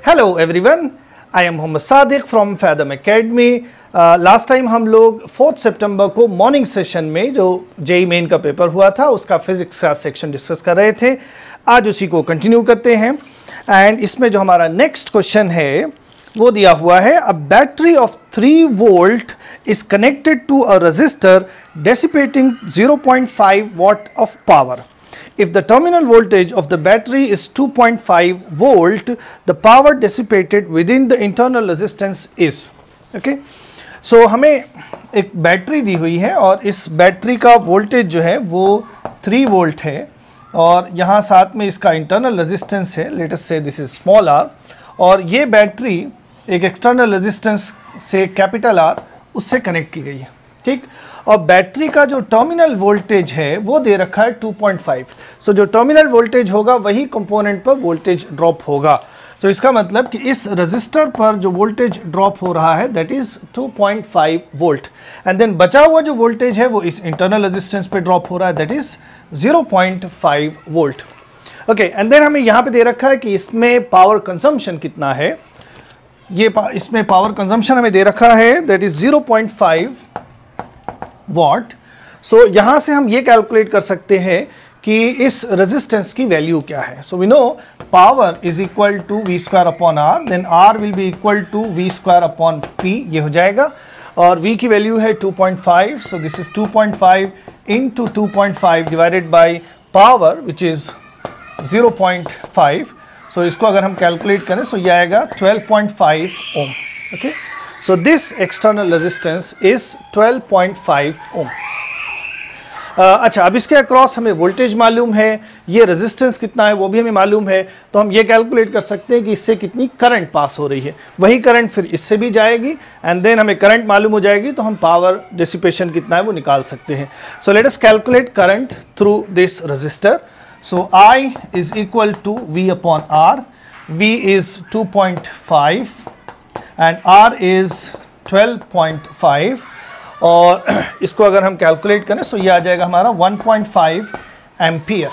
Hello everyone, I am Mohammed Sadiq from fathom academy. Last time हम लोग 4 सितंबर को मॉर्निंग सेशन में जो जेई मेन का पेपर हुआ था उसका फिजिक्स का सेक्शन डिस्कस कर रहे थे। आज उसी को कंटिन्यू करते हैं एंड इसमें जो हमारा नेक्स्ट क्वेश्चन है वो दिया हुआ है, a battery of 3 volt is connected to a resistor dissipating 0.5 watt of power. If the terminal voltage of the battery is 2.5 volt, the power dissipated within the internal resistance is. Okay? So हमें एक battery दी हुई है और इस battery का voltage जो है वो 3 वोल्ट है और यहाँ साथ में इसका इंटरनल रेजिस्टेंस है, लेट अस से दिस इज स्मॉल r, और ये बैटरी एक एक्सटर्नल रेजिस्टेंस से कैपिटल R उससे कनेक्ट की गई है। ठीक, और बैटरी का जो टर्मिनल वोल्टेज है वो दे रखा है 2.5। सो जो टर्मिनल वोल्टेज होगा वही कंपोनेंट पर वोल्टेज ड्रॉप होगा। तो इसका मतलब कि इस रजिस्टर पर जो वोल्टेज ड्रॉप हो रहा है that is 2.5 volt and then बचा हुआ जो वोल्टेज है वो इस इंटरनल रेजिस्टेंस पे ड्रॉप हो रहा है that is 0.5 volt. Okay, and then हमें यहाँ पे दे रखा है कि इसमें पावर कंजम्पशन कितना है। ये इसमें पावर कंजम्पशन हमें दे रखा है दैट इज 0.5 वॉट। सो यहां से हम ये कैलकुलेट कर सकते हैं कि इस रेजिस्टेंस की वैल्यू क्या है। So we know power is equal to V square upon R, then R will be equal to V square upon P, ये हो जाएगा। और v की वैल्यू है 2.5, so this is 2.5 into 2.5 divided by power which is 0.5। So इसको अगर हम calculate करें तो ये आएगा 12.5 ohm. Okay, so this external resistance is 12.5 ohm। अच्छा, अब इसके अक्रॉस हमें वोल्टेज मालूम है, ये रेजिस्टेंस कितना है वो भी हमें मालूम है, तो हम ये कैलकुलेट कर सकते हैं कि इससे कितनी करंट पास हो रही है। वही करंट फिर इससे भी जाएगी एंड देन हमें करंट मालूम हो जाएगी तो हम पावर डिसिपेशन कितना है वो निकाल सकते हैं। So let us calculate current through this resistor. So I is equal to V upon R, V is 2.5 and R is 12.5 और इसको अगर हम कैलकुलेट करें तो ये आ जाएगा हमारा 1.5 एम्पियर।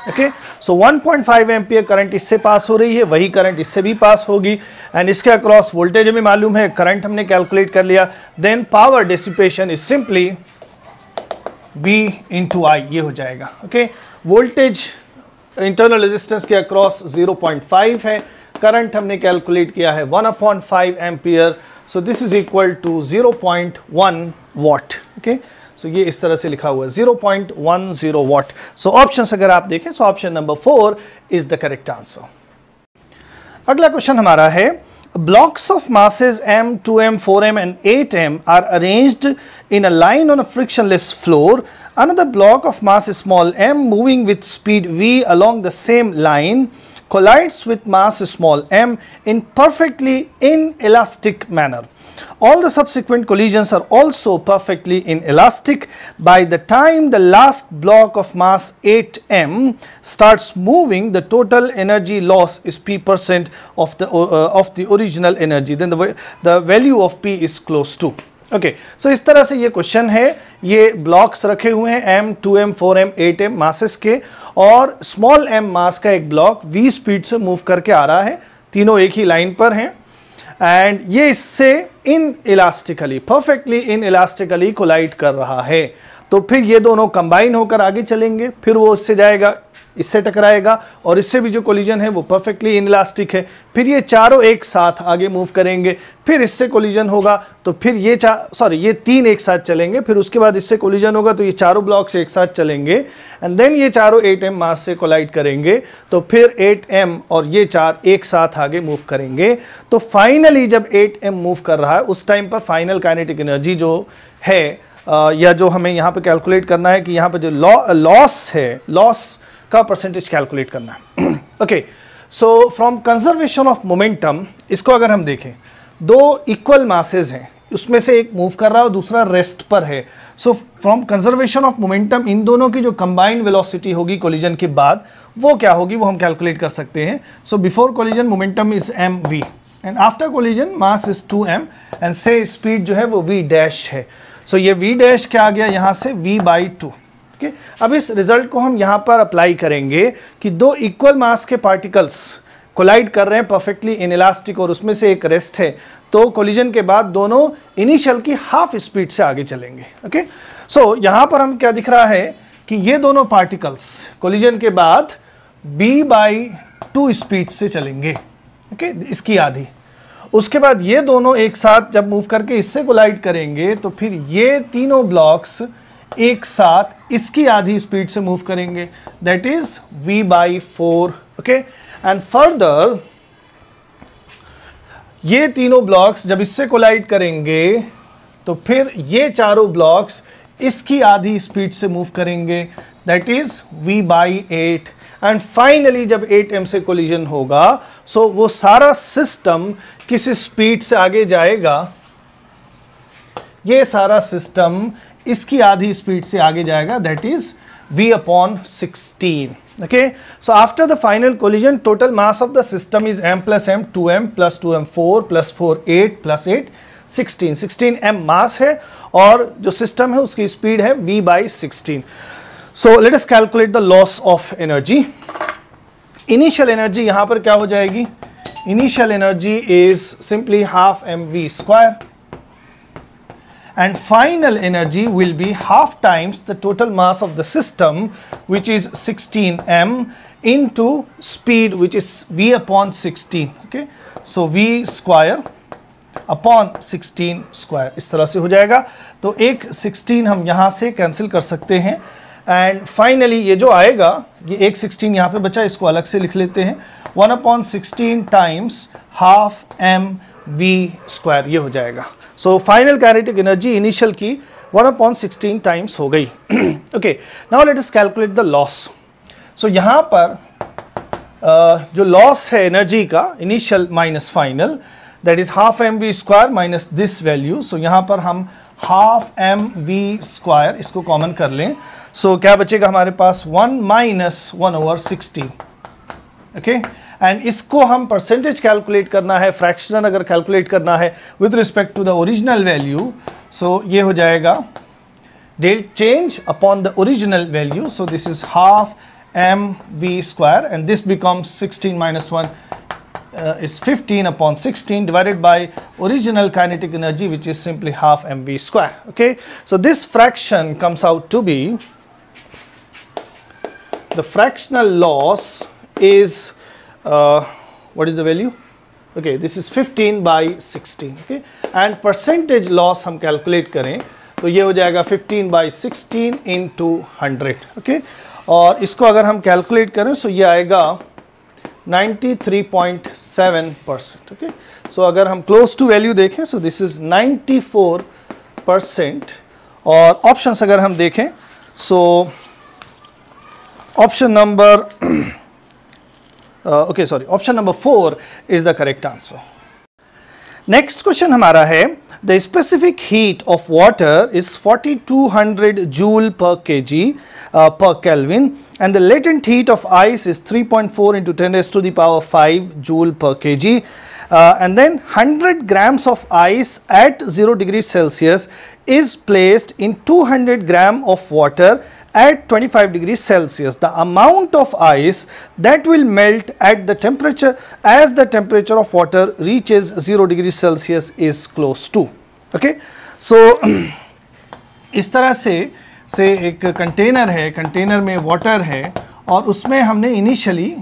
ओके, सो 1.5 एम्पियर करंट इससे पास हो रही है, वही करंट इससे भी पास होगी एंड इसके अक्रॉस वोल्टेज हमें मालूम है, करंट हमने कैलकुलेट कर लिया, then power dissipation is simply V into I, ये हो जाएगा। ओके, वोल्टेज इंटरनल रेजिस्टेंस के अक्रॉस 0.5 है, करंट हमने कैलकुलेट किया है 1/5 ampere, so this is equal to 0.1 watt. Okay, so ये इस तरह से लिखा हुआ है 0.10 वॉट। सो ऑप्शंस अगर आप देखें तो option number 4 is the correct answer. अगला क्वेश्चन हमारा है, blocks of masses m, 2m, 4m and 8m are arranged in a line on a frictionless floor. Another block of mass small m moving with speed v along the same line collides with mass small m in perfectly inelastic manner. All the subsequent collisions are also perfectly inelastic. By the time the last block of mass 8m starts moving, the total energy loss is p% of the original energy. Then the value of p is close to. Okay, so इस तरह से ये question है, ये blocks रखे हुए हैं m, 2m, 4m, 8m masses के और स्मॉल m मास का एक ब्लॉक v स्पीड से मूव करके आ रहा है, तीनों एक ही लाइन पर हैं एंड ये इससे inelastically, perfectly inelastically collide कर रहा है। तो फिर ये दोनों कंबाइन होकर आगे चलेंगे, फिर वो इससे जाएगा, इससे टकराएगा और इससे भी जो कोलिजन है वो परफेक्टली इनइलास्टिक है, फिर ये चारों एक साथ आगे मूव करेंगे, फिर इससे कोलिजन होगा तो फिर ये तीन एक साथ चलेंगे, फिर उसके बाद इससे कोलिजन होगा तो ये चारों ब्लॉक्स एक साथ चलेंगे एंड देन ये चारों 8m मास से कोलाइड करेंगे तो फिर 8m और ये चार एक साथ आगे मूव करेंगे। तो फाइनली जब 8m मूव कर रहा है उस टाइम पर फाइनल काइनेटिक एनर्जी जो है या जो हमें यहाँ पे कैलकुलेट करना है कि यहाँ पे जो लॉस है, लॉस का परसेंटेज कैलकुलेट करना है। Okay, so from conservation of momentum, इसको अगर हम देखें, दो इक्वल मासेस हैं, उसमें से एक मूव कर रहा है और दूसरा रेस्ट पर है। So from conservation of momentum इन दोनों की जो कंबाइंड वेलोसिटी होगी कोलिजन के बाद वो क्या होगी वो हम कैलकुलेट कर सकते हैं। So before collision momentum is mv and after collision mass is 2m and से स्पीड जो है वो v डैश है। सो ये v डैश क्या आ गया यहाँ से v/2। अब इस रिजल्ट को हम यहाँ पर अप्लाई करेंगे कि दो इक्वल मास के पार्टिकल्स कोलाइड कर रहे हैं परफेक्टली इनइलास्टिक और उसमें से एक रेस्ट है, तो कोलिजन के बाद दोनों इनिशियल की हाफ स्पीड से आगे चलेंगे। ओके, सो यहाँ पर हम क्या दिख रहा है कि ये दोनों पार्टिकल्स कोलिजन के बाद b/2 स्पीड से चलेंगे। ओके, इसकी आधी। उसके बाद ये दोनों एक साथ जब मूव करके इससे कोलाइड करेंगे तो फिर ये तीनों ब्लॉक्स एक साथ इसकी आधी स्पीड से मूव करेंगे, that is v/4। Okay, and further ये तीनों ब्लॉक्स जब इससे कोलाइड करेंगे तो फिर ये चारों ब्लॉक्स इसकी आधी स्पीड से मूव करेंगे, that is v/8। And finally जब 8m से कोलिजन होगा सो वो सारा सिस्टम किस स्पीड से आगे जाएगा, ये सारा सिस्टम इसकी आधी स्पीड से आगे जाएगा, that is v/16। okay, so after the final collision total mass of the system is m plus m 2m plus 2m 4 plus 4 8 plus 8 16 m mass है और जो सिस्टम है उसकी स्पीड है v/16। so let us calculate the loss of energy। initial energy यहाँ पर क्या हो जाएगी, initial energy is simply half mv square and final energy will be half times the total mass of the system which is 16m into speed which is v/16। okay, so v square upon 16 square इस तरह से हो जाएगा। तो एक 16 हम यहाँ से कैंसिल कर सकते हैं एंड फाइनली ये जो आएगा, ये एक 16 यहाँ पे बचा, इसको अलग से लिख लेते हैं, 1/16 टाइम्स हाफ mv स्क्वायर, ये हो जाएगा। So final kinetic energy initial की 1/16 टाइम्स हो गई। Okay, now let us calculate the loss. So यहाँ पर जो लॉस है एनर्जी का initial minus final, that is half mv square minus this value. So यहाँ पर हम हाफ mv स्क्वायर इसको कॉमन कर लें, सो क्या बचेगा हमारे पास 1 माइनस 1/16। ओके, एंड इसको हम परसेंटेज कैलकुलेट करना है, फ्रैक्शनल अगर कैलकुलेट करना है with respect to the original value, so ये हो जाएगा del change upon the original value. So this is half mv square and this becomes 16 minus 1 is 15/16 divided by original kinetic energy which is simply half mv square. Okay, so this fraction comes out to be, the fractional loss is what is the value? Okay, this is 15/16। okay, and percentage loss हम calculate करें तो ये हो जाएगा 15/16 into 100। okay, और इसको अगर हम calculate करें तो ये आएगा 93.7%। okay, so अगर हम close to value देखें so this is 94%। और options अगर हम देखें so option number option number 4 is the correct answer। Next question हमारा है, the specific heat of water is 4200 joule per kg per Kelvin and the latent heat of ice is 3.4 into 10 raised to the power 5 joule per kg and then 100 grams of ice at 0 degrees Celsius is placed in 200 gram of water at 25 degrees Celsius. The amount of ice that will melt at the temperature as the temperature of water reaches 0 degrees Celsius is close to। okay, so इस तरह से एक container है, container में water है और उसमें हमने इनिशियली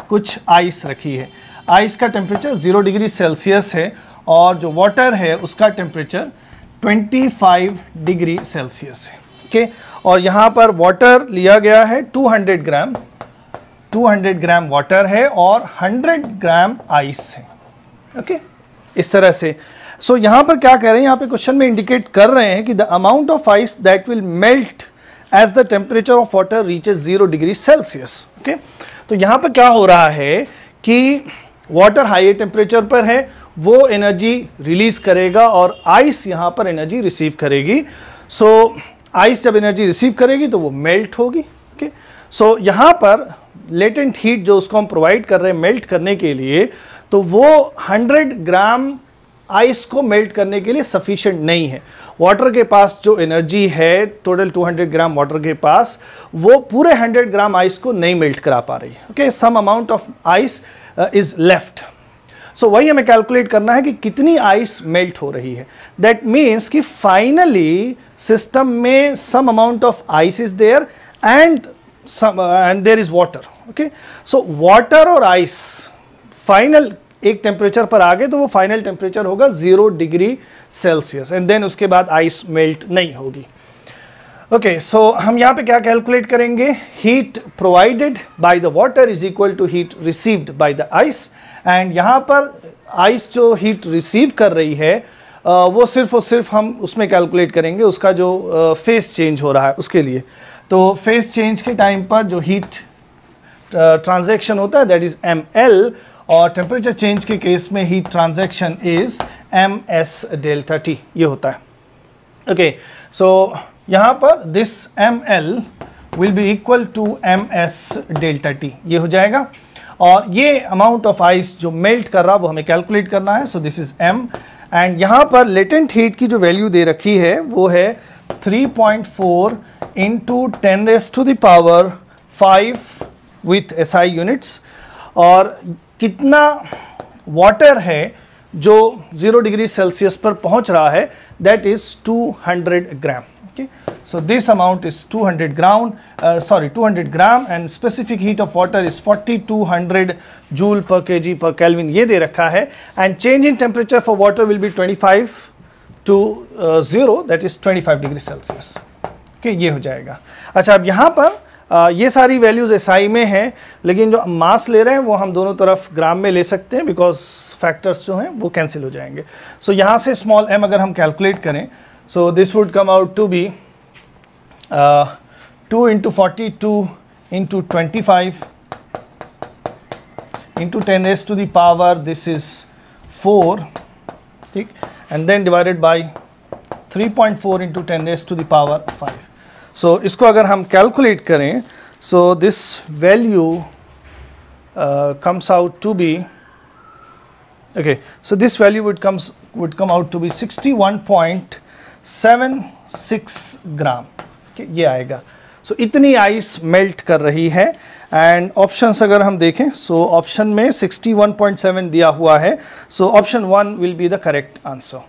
कुछ आइस रखी है। आइस का टेम्परेचर 0 डिग्री सेल्सियस है और जो वाटर है उसका टेम्परेचर 25 डिग्री सेल्सियस है। ओके, और यहाँ पर वाटर लिया गया है 200 ग्राम, 200 ग्राम वाटर है और 100 ग्राम आइस है। ओके, इस तरह से। सो यहाँ पर क्या कह रहे हैं, यहाँ पे क्वेश्चन में इंडिकेट कर रहे हैं कि the amount of ice that will melt as the temperature of water reaches 0 degree Celsius. Okay, तो यहाँ पर क्या हो रहा है कि वाटर हाई टेम्परेचर पर है, वो एनर्जी रिलीज करेगा और आइस यहाँ पर एनर्जी रिसीव करेगी। सो आइस जब एनर्जी रिसीव करेगी तो वो मेल्ट होगी। ओके, सो यहाँ पर लेटेंट हीट जो उसको हम प्रोवाइड कर रहे हैं मेल्ट करने के लिए, तो वो 100 ग्राम आइस को मेल्ट करने के लिए सफिशिएंट नहीं है। वाटर के पास जो एनर्जी है टोटल 200 ग्राम वाटर के पास, वो पूरे 100 ग्राम आइस को नहीं मेल्ट करा पा रही है। Okay, some amount of ice is left. So वही हमें कैलकुलेट करना है कि कितनी आइस मेल्ट हो रही है। दैट मीन्स कि फाइनली सिस्टम में some amount of ice is there and there is water. Okay, so water और आइस फाइनल एक टेम्परेचर पर आ गए तो वो फाइनल टेम्परेचर होगा 0 डिग्री सेल्सियस एंड देन उसके बाद आइस मेल्ट नहीं होगी। ओके, सो हम यहाँ पे क्या कैलकुलेट करेंगे, heat provided by the water is equal to heat received by the ice. And यहाँ पर आइस जो हीट रिसीव कर रही है वो सिर्फ और सिर्फ हम उसमें कैलकुलेट करेंगे उसका जो फेस चेंज हो रहा है उसके लिए। तो फेस चेंज के टाइम पर जो हीट ट्रांजैक्शन होता है दैट इज ml, और टेम्परेचर चेंज के केस में heat transaction is ms delta t, ये होता है। ओके, सो यहाँ पर this ml will be equal to ms delta t, ये हो जाएगा। और ये अमाउंट ऑफ आइस जो मेल्ट कर रहा वो हमें कैलकुलेट करना है। So this is m and यहाँ पर लेटेंट हीट की जो वैल्यू दे रखी है वो है 3.4 इंटू 10⁵ विथ SI यूनिट्स। और कितना वाटर है जो 0 डिग्री सेल्सियस पर पहुंच रहा है that is 200 gram. Okay, so this amount is 200 gram and specific heat of water is 4200 joule पर kg पर केल्विन, ये दे रखा है। And change in temperature for water will be 25 to 0 that is 25 degree Celsius. Okay, ये हो जाएगा। अच्छा, अब यहाँ पर ये सारी वैल्यूज SI में हैं, लेकिन जो मास ले रहे हैं वो हम दोनों तरफ ग्राम में ले सकते हैं बिकॉज फैक्टर्स जो हैं वो कैंसिल हो जाएंगे। सो यहाँ से स्मॉल m अगर हम कैलकुलेट करें, so this would come out to be 2 into 42 into 25 into 10⁻⁴, this is 4, ठीक, and then divided by 3.4 into 10⁵ so इसको अगर हम कैलकुलेट करें, so this value comes out to be, okay, so this value would come out to be 61.76 gram. ये आएगा। सो इतनी ice melt कर रही है। एंड ऑप्शंस अगर हम देखें, सो ऑप्शन में 61.7 दिया हुआ है। So option 1 will be the correct answer.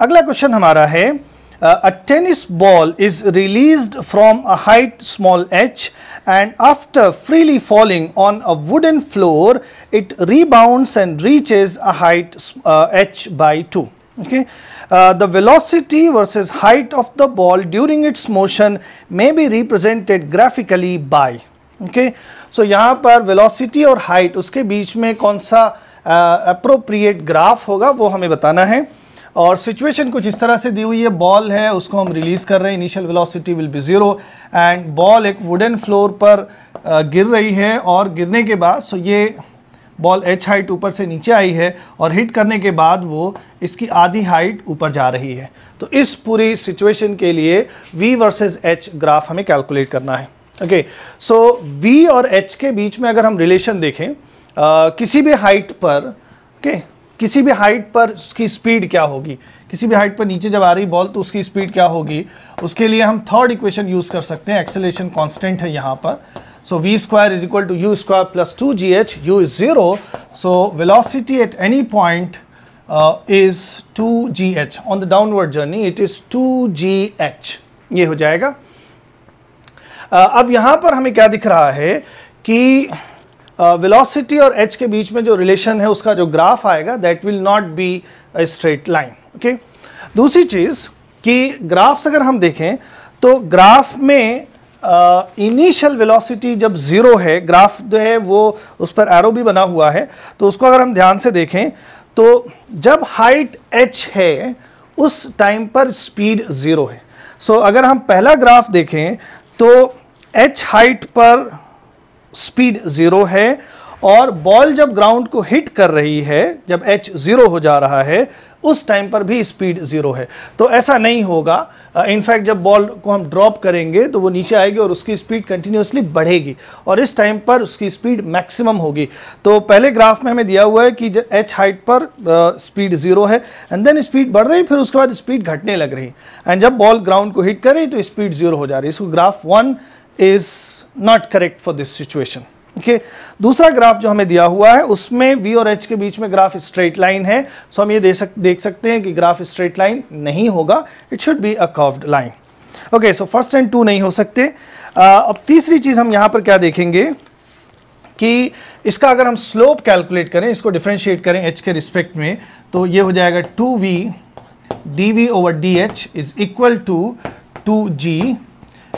अगला क्वेश्चन हमारा है, a tennis ball is released from a height small h and after freely falling on a wooden floor it rebounds and reaches a height h by 2. Okay, the velocity versus height of the ball during its motion may be represented graphically by. Okay, so यहाँ पर velocity और height उसके बीच में कौन सा appropriate graph होगा वो हमें बताना है। और सिचुएशन कुछ इस तरह से दी हुई है, बॉल है उसको हम रिलीज कर रहे हैं, initial velocity will be 0 and ball एक वुडन फ्लोर पर गिर रही है और गिरने के बाद सो ये बॉल h हाइट ऊपर से नीचे आई है और हिट करने के बाद वो इसकी आधी हाइट ऊपर जा रही है। तो इस पूरी सिचुएशन के लिए v वर्सेस h ग्राफ हमें कैलकुलेट करना है। ओके, सो v और h के बीच में अगर हम रिलेशन देखें किसी भी हाइट पर, ओके, किसी भी हाइट पर उसकी स्पीड क्या होगी, किसी भी हाइट पर नीचे जब आ रही बॉल तो उसकी स्पीड क्या होगी, उसके लिए हम थर्ड इक्वेशन यूज कर सकते हैं। एक्सेलरेशन कांस्टेंट है यहाँ पर, so v square is equal to u square plus 2gh, u is 0, so velocity at any point is 2gh, on the downward journey it is 2gh, ये हो जाएगा। अब यहाँ पर हमें क्या दिख रहा है कि वेलोसिटी और h के बीच में जो रिलेशन है उसका जो ग्राफ आएगा that will not be a straight line. Okay, दूसरी चीज़ कि ग्राफ्स अगर हम देखें तो ग्राफ में इनिशियल वेलोसिटी जब 0 है, ग्राफ जो है वो उस पर एरो भी बना हुआ है, तो उसको अगर हम ध्यान से देखें तो जब हाइट h है उस टाइम पर स्पीड 0 है। सो अगर हम पहला ग्राफ देखें तो h हाइट पर स्पीड 0 है और बॉल जब ग्राउंड को हिट कर रही है, जब h 0 हो जा रहा है उस टाइम पर भी स्पीड 0 है। तो ऐसा नहीं होगा, इनफैक्ट जब बॉल को हम ड्रॉप करेंगे तो वो नीचे आएगी और उसकी स्पीड कंटिन्यूसली बढ़ेगी और इस टाइम पर उसकी स्पीड मैक्सिमम होगी। तो पहले ग्राफ में हमें दिया हुआ है कि h हाइट पर स्पीड 0 है एंड देन स्पीड बढ़ रही, फिर उसके बाद स्पीड घटने लग रही एंड जब बॉल ग्राउंड को हिट करे तो स्पीड 0 हो जा रही है। सो graph 1 is not correct for this situation. Okay, दूसरा ग्राफ जो हमें दिया हुआ है उसमें v और h के बीच में ग्राफ स्ट्रेट लाइन है। सो हम ये देख सकते हैं कि ग्राफ स्ट्रेट लाइन नहीं होगा, it should be a curved line. Okay, so first and 2 नहीं हो सकते। अब तीसरी चीज हम यहाँ पर क्या देखेंगे कि इसका अगर हम स्लोप कैलकुलेट करें, इसको डिफरेंशिएट करें h के रिस्पेक्ट में, तो ये हो जाएगा 2v dv over dh is equal to 2g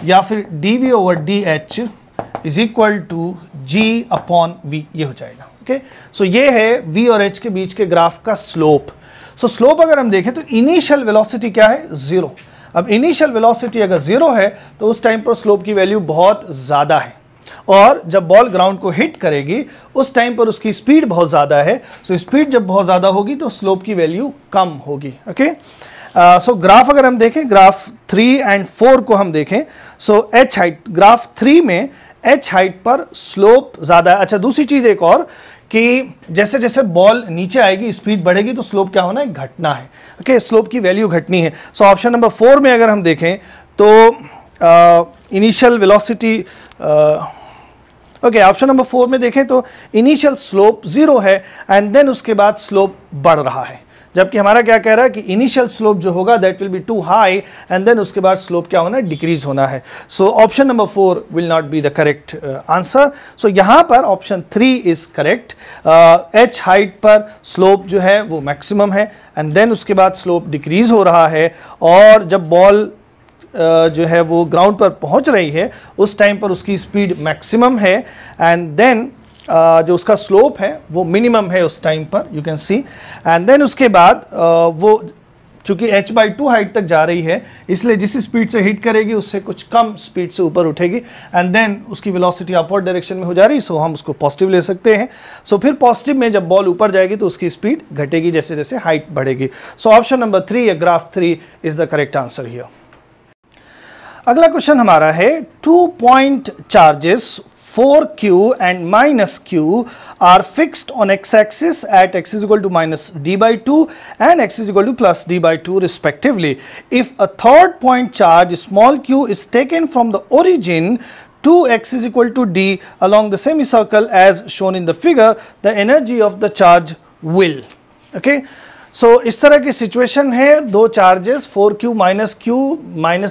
या फिर dv over dh is equal to g upon v, ये हो जाएगा। ओके, सो ये है v और h के बीच के ग्राफ का स्लोप। सो स्लोप अगर हम देखें तो इनिशियल वेलोसिटी क्या है, 0। अब इनिशियल वेलोसिटी अगर 0 है तो उस टाइम पर स्लोप की वैल्यू बहुत ज़्यादा है और जब बॉल ग्राउंड को हिट करेगी उस टाइम पर उसकी स्पीड बहुत ज़्यादा है। सो स्पीड जब बहुत ज़्यादा होगी तो स्लोप की वैल्यू कम होगी। ओके, सो ग्राफ अगर हम देखें, ग्राफ 3 एंड 4 को हम देखें, सो h हाइट, ग्राफ 3 में h हाइट पर स्लोप ज़्यादा है। अच्छा, दूसरी चीज़ एक और कि जैसे जैसे बॉल नीचे आएगी स्पीड बढ़ेगी तो स्लोप क्या होना है, घटना है। ओके, स्लोप की वैल्यू घटनी है। सो ऑप्शन नंबर 4 में अगर हम देखें तो initial velocity, okay, option number 4 में देखें तो इनिशियल स्लोप 0 है एंड देन उसके बाद स्लोप बढ़ रहा है, जबकि हमारा क्या कह रहा है कि इनिशियल स्लोप जो होगा that will be too high and then उसके बाद स्लोप क्या होना है, डिक्रीज होना है। So option number 4 will not be the correct answer. So यहाँ पर option 3 is correct. h height पर स्लोप जो है वो मैक्सिमम है एंड देन उसके बाद स्लोप डिक्रीज हो रहा है और जब बॉल जो है वो ग्राउंड पर पहुंच रही है उस टाइम पर उसकी स्पीड मैक्सिमम है एंड देन जो उसका स्लोप है वो मिनिमम है उस टाइम पर, you can see. And then उसके बाद वो चूंकि h/2 हाइट तक जा रही है इसलिए जिस स्पीड से हिट करेगी उससे कुछ कम स्पीड से ऊपर उठेगी एंड देन उसकी वेलोसिटी अपवर्ड डायरेक्शन में हो जा रही, सो हम उसको पॉजिटिव ले सकते हैं। सो फिर पॉजिटिव में जब बॉल ऊपर जाएगी तो उसकी स्पीड घटेगी जैसे जैसे हाइट बढ़ेगी। सो ऑप्शन नंबर 3 या graph 3 is the correct answer here. अगला क्वेश्चन हमारा है 2 point charges 4q and minus q are fixed on x-axis at x is equal to minus d/2 and x is equal to plus d/2 respectively. If a third point charge small q is taken from the origin to x is equal to d along the semicircle as shown in the figure, the energy of the charge will. Okay. सो इस तरह की situation है, दो charges 4q minus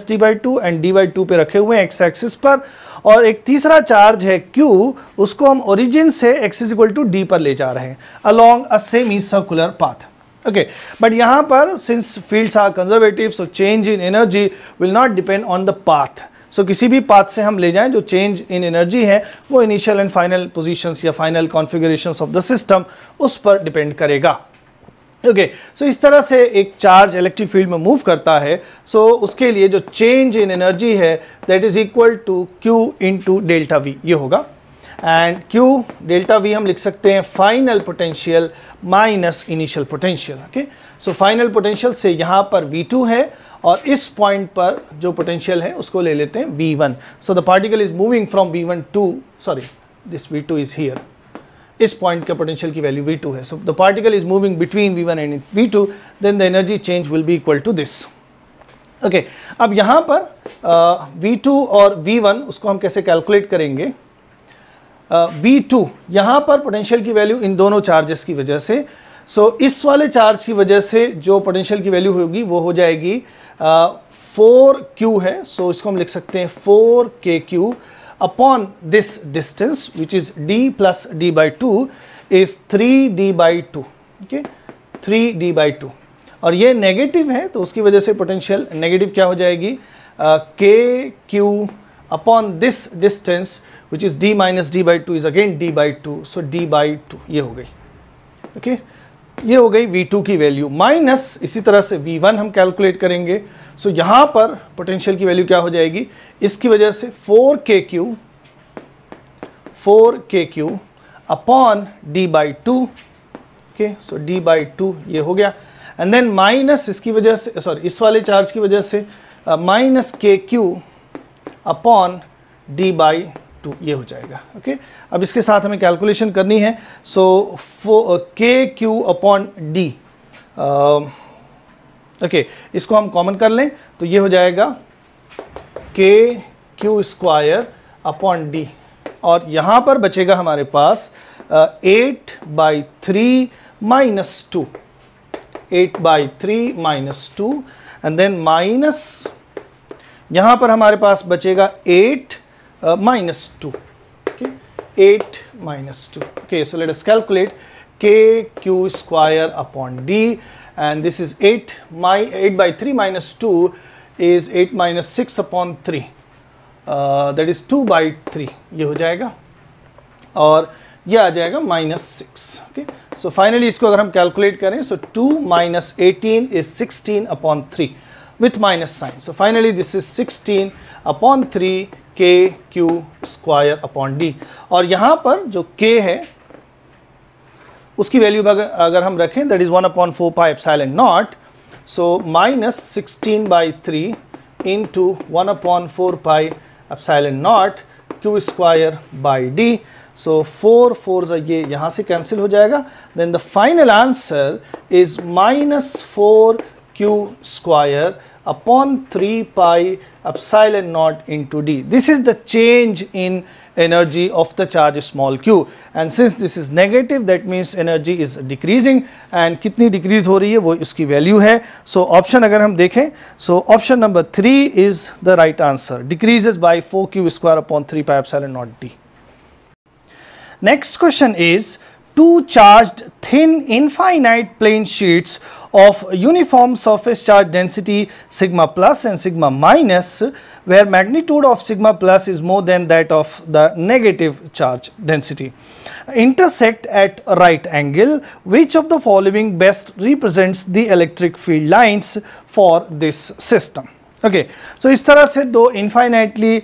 d/2 and d/2 पे रखे हुए हैं x axis पर और एक तीसरा चार्ज है q, उसको हम ओरिजिन से x is equal to d पर ले जा रहे हैं along a semi circular path. Okay, but यहाँ पर since fields are conservative so change in energy will not depend on the path. So किसी भी पाथ से हम ले जाएं जो चेंज इन एनर्जी है वो इनिशियल एंड फाइनल पोजीशंस या final configurations of the system उस पर डिपेंड करेगा। ओके, सो इस तरह से एक चार्ज इलेक्ट्रिक फील्ड में मूव करता है, सो उसके लिए जो चेंज इन एनर्जी है that is equal to q into delta v, ये होगा। एंड q डेल्टा वी हम लिख सकते हैं final potential minus initial potential. Okay, so final potential से यहाँ पर v2 है और इस पॉइंट पर जो पोटेंशियल है उसको ले लेते हैं v1। So the particle is moving from v1 to, sorry this v2 is here, इस पॉइंट का पोटेंशियल की वैल्यू v2 है। So the particle is moving between v1 and v2, then the energy change will be equal to this. Okay, अब यहाँ पर v2 और v1 उसको हम कैसे कैलकुलेट करेंगे। v2 यहाँ पर पोटेंशियल की वैल्यू इन दोनों चार्जेस की वजह से, सो इस वाले चार्ज की वजह से जो पोटेंशियल की वैल्यू होगी वो हो जाएगी 4q है, सो इसको हम लिख सकते हैं 4kq upon this distance which is d plus d/2 is 3d/2, okay, 3d/2 और ये नेगेटिव है तो उसकी वजह से पोटेंशियल नेगेटिव क्या हो जाएगी kq upon this distance which is d minus d/2 is again d/2, so d/2 ये हो गई। ओके, ये हो गई v2 की वैल्यू माइनस इसी तरह से v1 हम कैलकुलेट करेंगे। सो यहाँ पर पोटेंशियल की वैल्यू क्या हो जाएगी, इसकी वजह से 4kq अपॉन d/2। ओके, सो d/2 ये हो गया एंड देन माइनस इसकी वजह से, सॉरी इस वाले चार्ज की वजह से माइनस के क्यू अपॉन डी बाई 2 ये हो जाएगा। ओके, अब इसके साथ हमें कैलकुलेशन करनी है। सो के क्यू अपॉन डी, ओके इसको हम कॉमन कर लें तो ये हो जाएगा के क्यू स्क्वायर अपॉन डी, और यहाँ पर बचेगा हमारे पास 8/3 minus 2, 8/3 minus 2, and then minus यहाँ पर हमारे पास बचेगा 8 minus 2, okay, 8 minus 2. Okay, so let us calculate kq square upon d, and this is 8/3 minus 2 is 8 minus 6 upon 3, that is 2/3 ये हो जाएगा, और ये आ जाएगा -6. Okay, so finally इसको अगर हम कैलकुलेट करें, so 2 minus 18 is 16 upon 3 with minus sign. So finally this is 16 upon 3 के क्यू स्क्वायर अपॉन डी, और यहाँ पर जो k है उसकी वैल्यू अगर हम रखें that is 1/4 pi epsilon naught, so -16/3 into 1/4 pi epsilon naught q square by d, so 4 4 ये यहाँ से कैंसिल हो जाएगा, then the final answer is -4 q square upon 3 pi epsilon naught into d. This is the change in energy of the charge small q, and since this is negative that means energy is decreasing, and कितनी decrease हो रही है वो इसकी value है. So option अगर हम देखें, so option number 3 is the right answer, decreases by 4q square upon 3 pi epsilon naught d. Next question is, two charged thin infinite plane sheets of uniform surface charge density sigma plus and sigma minus, where magnitude of sigma plus is more than that of the negative charge density, intersect at a right angle. Which of the following best represents the electric field lines for this system? Okay, so इस तरह से दो infinitely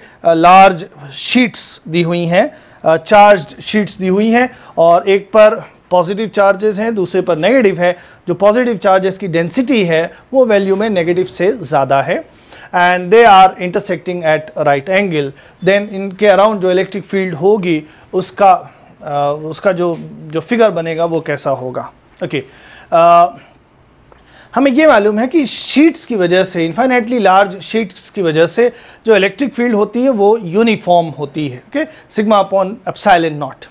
large sheets दी हुई हैं, charged sheets दी हुई हैं, और एक पर पॉजिटिव चार्जेस हैं, दूसरे पर नेगेटिव है. जो पॉजिटिव चार्जेस की डेंसिटी है वो वैल्यू में नेगेटिव से ज़्यादा है, and they are intersecting at right angle. Then इनके अराउंड जो इलेक्ट्रिक फील्ड होगी उसका जो फिगर बनेगा वो कैसा होगा. ओके, हमें ये मालूम है कि शीट्स की वजह से, इन्फाइनाइटली लार्ज शीट्स की वजह से जो इलेक्ट्रिक फील्ड होती है वो यूनिफॉर्म होती है. Okay, sigma upon epsilon naught,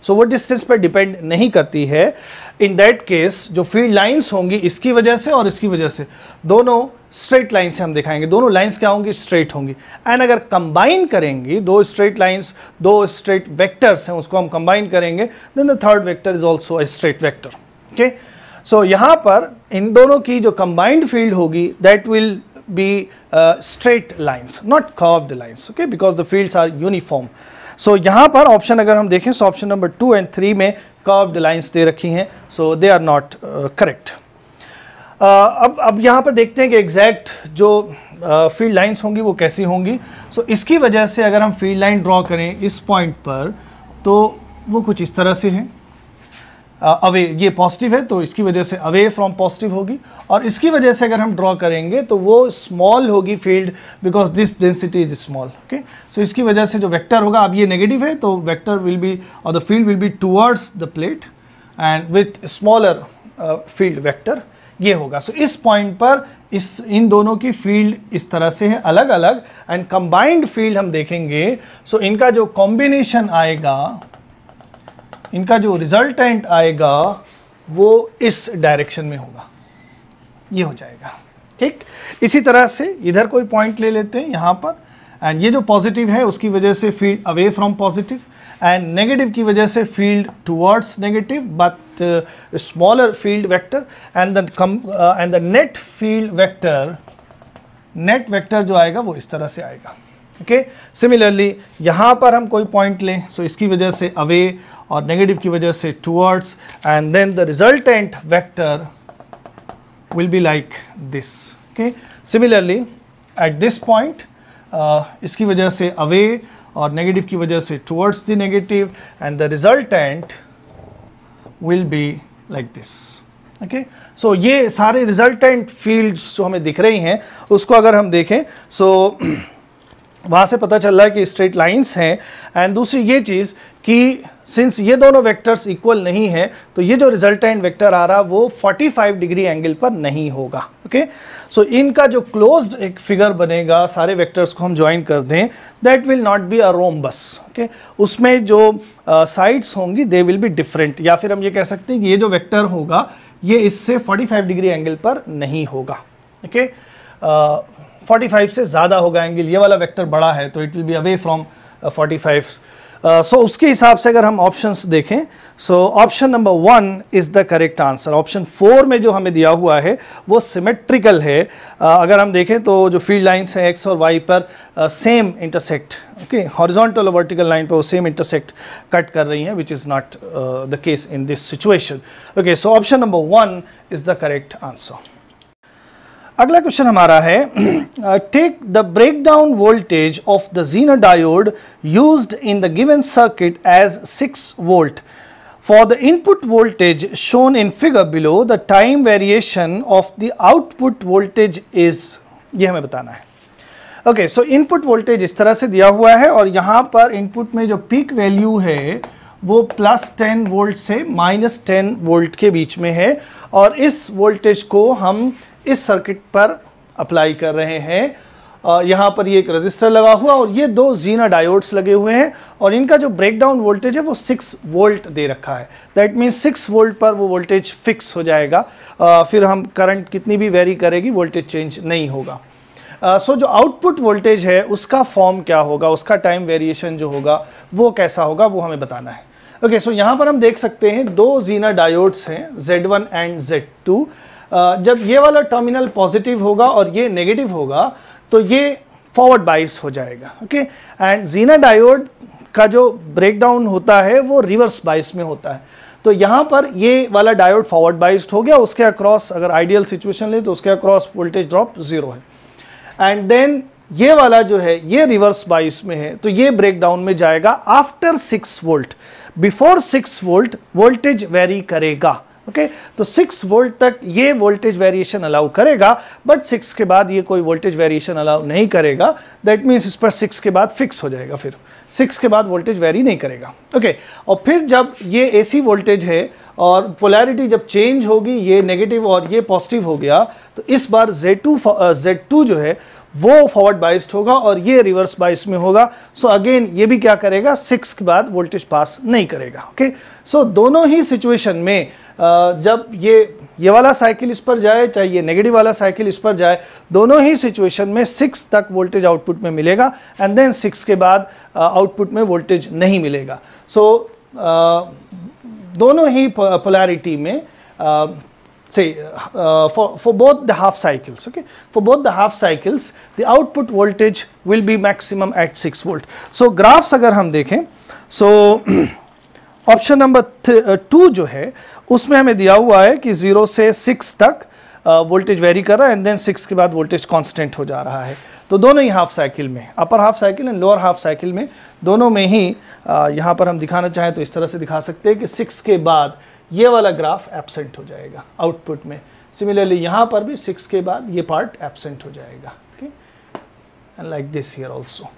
so वो डिस्टेंस पर डिपेंड नहीं करती है. इन दैट केस जो फील्ड लाइंस होंगी इसकी वजह से और इसकी वजह से, दोनों स्ट्रेट लाइन से हम दिखाएंगे, दोनों लाइंस क्या होंगी, स्ट्रेट होंगी. एंड अगर कंबाइन करेंगे दो स्ट्रेट लाइंस, दो स्ट्रेट वेक्टर्स हैं, उसको हम कंबाइन करेंगे, then the third vector is also a straight vector. Okay, so यहाँ पर इन दोनों की जो कंबाइंड फील्ड होगी that will be straight lines, not curved lines. Okay, because the fields are uniform. So यहाँ पर ऑप्शन अगर हम देखें, सो ऑप्शन नंबर 2 एंड 3 में कर्व्ड लाइंस दे रखी हैं, सो दे आर नॉट करेक्ट. अब यहाँ पर देखते हैं कि एग्जैक्ट जो फील्ड लाइंस होंगी वो कैसी होंगी. सो इसकी वजह से अगर हम फील्ड लाइन ड्रॉ करें इस पॉइंट पर तो वो कुछ इस तरह से है. अवे, ये पॉजिटिव है तो इसकी वजह से अवे फ्रॉम पॉजिटिव होगी, और इसकी वजह से अगर हम ड्रॉ करेंगे तो वो स्मॉल होगी field, because this density is small. Okay, so इसकी वजह से जो वेक्टर होगा, अब ये नेगेटिव है तो वेक्टर विल बी, और the field will be towards the plate and with smaller field vector, ये होगा. सो इस पॉइंट पर इन दोनों की फील्ड इस तरह से है अलग अलग, एंड कंबाइंड फील्ड हम देखेंगे. सो इनका जो कॉम्बिनेशन आएगा, इनका जो रिजल्टेंट आएगा वो इस डायरेक्शन में होगा, ये हो जाएगा. ठीक, इसी तरह से इधर कोई पॉइंट ले लेते हैं यहाँ पर, एंड ये जो पॉजिटिव है उसकी वजह से field away from positive, and negative की वजह से field towards negative but smaller field vector, and the net field vector, net vector जो आएगा वो इस तरह से आएगा. ओके, सिमिलरली यहाँ पर हम कोई पॉइंट लें, सो इसकी वजह से अवे और नेगेटिव की वजह से towards, and then the resultant vector will be like this. Okay, similarly at this point इसकी वजह से अवे और नेगेटिव की वजह से towards the negative, and the resultant will be like this. Okay so ये सारे रिजल्टेंट फील्ड्स जो हमें दिख रही हैं उसको अगर हम देखें सो वहाँ से पता चल रहा है कि स्ट्रेट लाइंस हैं। एंड दूसरी ये चीज़ कि सिंस ये दोनों वेक्टर्स इक्वल नहीं है तो ये जो रिजल्टेंट वेक्टर आ रहा वो 45 डिग्री एंगल पर नहीं होगा। ओके सो इनका जो क्लोज्ड एक फिगर बनेगा, सारे वेक्टर्स को हम ज्वाइन कर दें, that will not be a rhombus. Okay उसमें जो साइड्स होंगी दे विल बी डिफरेंट, या फिर हम ये कह सकते हैं कि ये जो वेक्टर होगा ये इससे 45 डिग्री एंगल पर नहीं होगा। ओके 45 से ज़्यादा होगा एंगल, ये वाला वेक्टर बड़ा है तो it will be away from 45। सो उसके हिसाब से अगर हम ऑप्शंस देखें सो option number 1 is the correct answer. Option 4 में जो हमें दिया हुआ है वो सिमेट्रिकल है। अगर हम देखें तो जो फील्ड लाइंस हैं एक्स और वाई पर सेम इंटरसेक्ट, ओके हॉरिजॉन्टल और वर्टिकल लाइन पर वो सेम इंटरसेक्ट कट कर रही हैं, which is not the case in this situation. Okay so option number 1 is the correct answer. अगला क्वेश्चन हमारा है take the breakdown voltage of the zener diode used in the given circuit as 6 volt for the input voltage shown in figure below, the time variation of the output voltage is, ये हमें बताना है। Okay सो input voltage इस तरह से दिया हुआ है और यहाँ पर इनपुट में जो पीक वैल्यू है वो +10 वोल्ट से -10 वोल्ट के बीच में है और इस वोल्टेज को हम इस सर्किट पर अप्लाई कर रहे हैं। यहाँ पर ये एक रजिस्टर लगा हुआ और ये 2 ज़ीनर डायोड्स लगे हुए हैं और इनका जो ब्रेकडाउन वोल्टेज है वो 6 वोल्ट दे रखा है। दैट मीन्स 6 वोल्ट पर वो वोल्टेज फिक्स हो जाएगा। फिर हम करंट कितनी भी वेरी करेगी वोल्टेज चेंज नहीं होगा। सो जो आउटपुट वोल्टेज है उसका फॉर्म क्या होगा, उसका टाइम वेरिएशन जो होगा वो कैसा होगा वो हमें बताना है। ओके सो यहाँ पर हम देख सकते हैं 2 ज़ीनर डायोड्स हैं Z1 एंड Z2। जब ये वाला टर्मिनल पॉजिटिव होगा और ये नेगेटिव होगा तो ये फॉरवर्ड बाइस हो जाएगा। ओके एंड ज़ीनर डायोड का जो ब्रेकडाउन होता है वो रिवर्स बाइस में होता है। तो यहाँ पर ये वाला डायोड फॉरवर्ड बाइस्ड हो गया, उसके अक्रॉस अगर आइडियल सिचुएशन ले तो उसके अक्रॉस वोल्टेज ड्रॉप 0 है। एंड देन ये वाला जो है ये रिवर्स बाइस में है तो ये ब्रेकडाउन में जाएगा after 6 volt. Before 6 volt voltage very करेगा। ओके तो 6 वोल्ट तक ये वोल्टेज वेरिएशन अलाउ करेगा, बट 6 के बाद ये कोई वोल्टेज वेरिएशन अलाउ नहीं करेगा। दैट मीन्स इस पर 6 के बाद फिक्स हो जाएगा, फिर 6 के बाद वोल्टेज वेरी नहीं करेगा। ओके और फिर जब ये एसी वोल्टेज है और पोलैरिटी जब चेंज होगी, ये नेगेटिव और ये पॉजिटिव हो गया, तो इस बार Z2 जो है वो फॉरवर्ड बाइस्ड होगा और ये रिवर्स बाइस में होगा। सो अगेन ये भी क्या करेगा, 6 के बाद वोल्टेज पास नहीं करेगा। ओके सो दोनों ही सिचुएशन में जब ये वाला साइकिल इस पर जाए चाहे ये नेगेटिव वाला साइकिल इस पर जाए, दोनों ही सिचुएशन में 6 तक वोल्टेज आउटपुट में मिलेगा एंड देन 6 के बाद आउटपुट में वोल्टेज नहीं मिलेगा। सो दोनों ही पोलैरिटी में for both the half cycles, okay, for both the half cycles the output voltage will be maximum at 6 volt. So graphs अगर हम देखें so ऑप्शन नंबर 2 जो है उसमें हमें दिया हुआ है कि 0 से 6 तक वोल्टेज वेरी कर रहा है एंड देन 6 के बाद वोल्टेज कांस्टेंट हो जा रहा है। तो दोनों ही हाफ साइकिल में, upper half cycle and lower half cycle में, दोनों में ही यहाँ पर हम दिखाना चाहें तो इस तरह से दिखा सकते हैं कि 6 के बाद ये वाला ग्राफ एब्सेंट हो जाएगा आउटपुट में। सिमिलरली यहाँ पर भी 6 के बाद ये पार्ट एब्सेंट हो जाएगा। Okay and like this here also.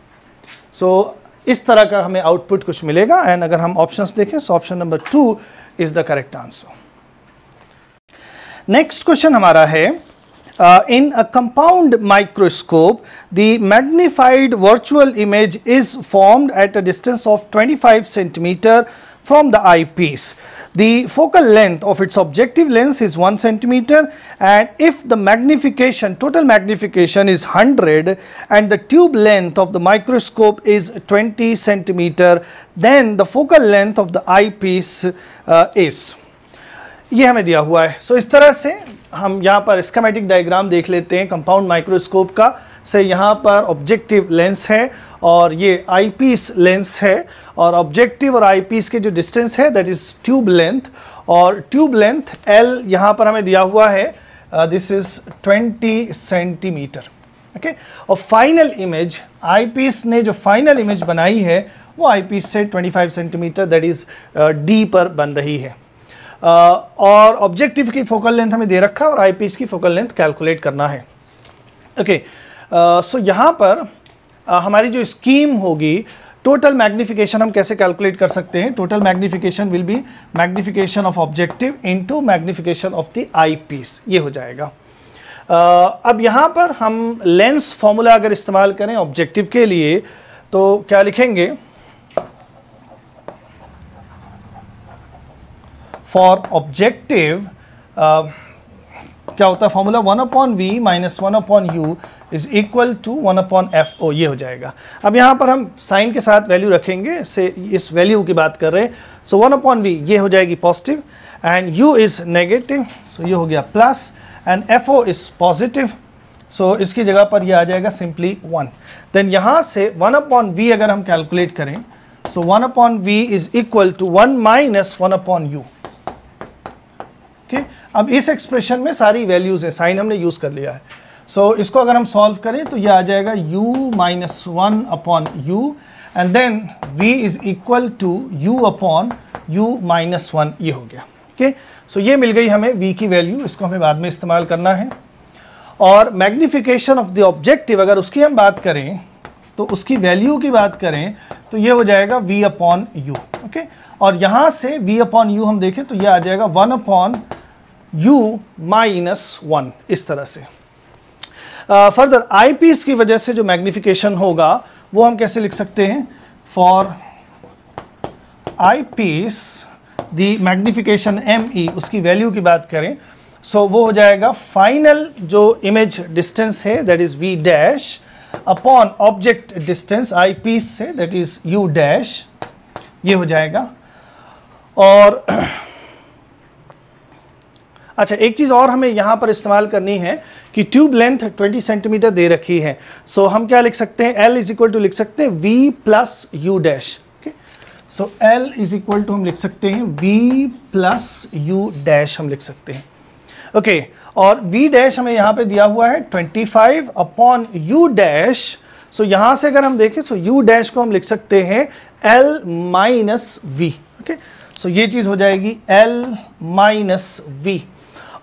So इस तरह का हमें आउटपुट कुछ मिलेगा एंड अगर हम ऑप्शंस देखें सो option number 2 is the correct answer. Next question हमारा है in a compound microscope the magnified virtual image is formed at a distance of 25 centimeter from the eyepiece. The focal length of its objective lens is 1 centimeter and if the magnification, total magnification is 100 and the tube length of the microscope is 20 centimeter, then the focal length of the eyepiece is, ये हमें दिया हुआ है। सो इस तरह से हम यहाँ पर स्कीमेटिक डायग्राम देख लेते हैं कंपाउंड माइक्रोस्कोप का। से यहाँ पर ऑब्जेक्टिव लेंस है और ये आईपीस लेंस है और ऑब्जेक्टिव और आईपीस के जो डिस्टेंस है दैट इज ट्यूब लेंथ, और ट्यूब लेंथ L यहाँ पर हमें दिया हुआ है, दिस इज 20 सेंटीमीटर। ओके और फाइनल इमेज आईपीस ने जो फाइनल इमेज बनाई है वो आईपीस से 25 सेंटीमीटर दैट इज D पर बन रही है। और ऑब्जेक्टिव की फोकल लेंथ हमें दे रखा है और आईपीस की फोकल लेंथ कैलकुलेट करना है। ओके, सो यहाँ पर हमारी जो स्कीम होगी, टोटल मैग्निफिकेशन हम कैसे कैलकुलेट कर सकते हैं? Total magnification will be magnification of objective into magnification of the eyepiece, ये हो जाएगा। अब यहाँ पर हम लेंस फॉर्मूला अगर इस्तेमाल करें ऑब्जेक्टिव के लिए तो क्या लिखेंगे? फॉर ऑब्जेक्टिव क्या होता है formula? 1/v minus 1/u is equal to 1/fo, ये हो जाएगा। अब यहाँ पर हम साइन के साथ वैल्यू रखेंगे, से इस वैल्यू की बात कर रहे हैं। सो 1/v ये हो जाएगी positive and u is negative, so ये हो गया plus, and fo is positive, so इसकी जगह पर ये आ जाएगा सिंपली 1। देन यहाँ से 1/v अगर हम कैलकुलेट करें, so 1/v is equal to 1 minus 1/u। अब इस एक्सप्रेशन में सारी वैल्यूज है, साइन हमने यूज कर लिया है। सो इसको अगर हम सॉल्व करें तो ये आ जाएगा u minus 1/u and then v is equal to u minus 1, ये हो गया। ओके, सो ये मिल गई हमें v की वैल्यू, इसको हमें बाद में इस्तेमाल करना है। और मैग्निफिकेशन ऑफ द ऑब्जेक्टिव अगर उसकी हम बात करें तो उसकी वैल्यू की बात करें तो ये हो जाएगा v/u। ओके, और यहाँ से v/u हम देखें तो ये आ जाएगा 1/u माइनस 1, इस तरह से। फर्दर आई पीस की वजह से जो मैग्निफिकेशन होगा वो हम कैसे लिख सकते हैं? For eyepiece the magnification me, उसकी वैल्यू की बात करें सो वो हो जाएगा फाइनल जो इमेज डिस्टेंस है that is v dash upon object distance eyepiece से दैट इज u डैश, ये हो जाएगा। और अच्छा, एक चीज़ और हमें यहाँ पर इस्तेमाल करनी है कि ट्यूब लेंथ 20 सेंटीमीटर दे रखी है। सो हम क्या लिख सकते हैं? L इज इक्वल टू लिख सकते हैं v plus u dash. Okay, so L is equal to हम लिख सकते हैं v प्लस यू डैश, हम लिख सकते हैं। ओके, और v डैश हमें यहाँ पे दिया हुआ है 25 अपॉन यू डैश। सो यहाँ से अगर हम देखें तो यू डैश को हम लिख सकते हैं L minus v। Okay, so ये चीज़ हो जाएगी L माइनस v,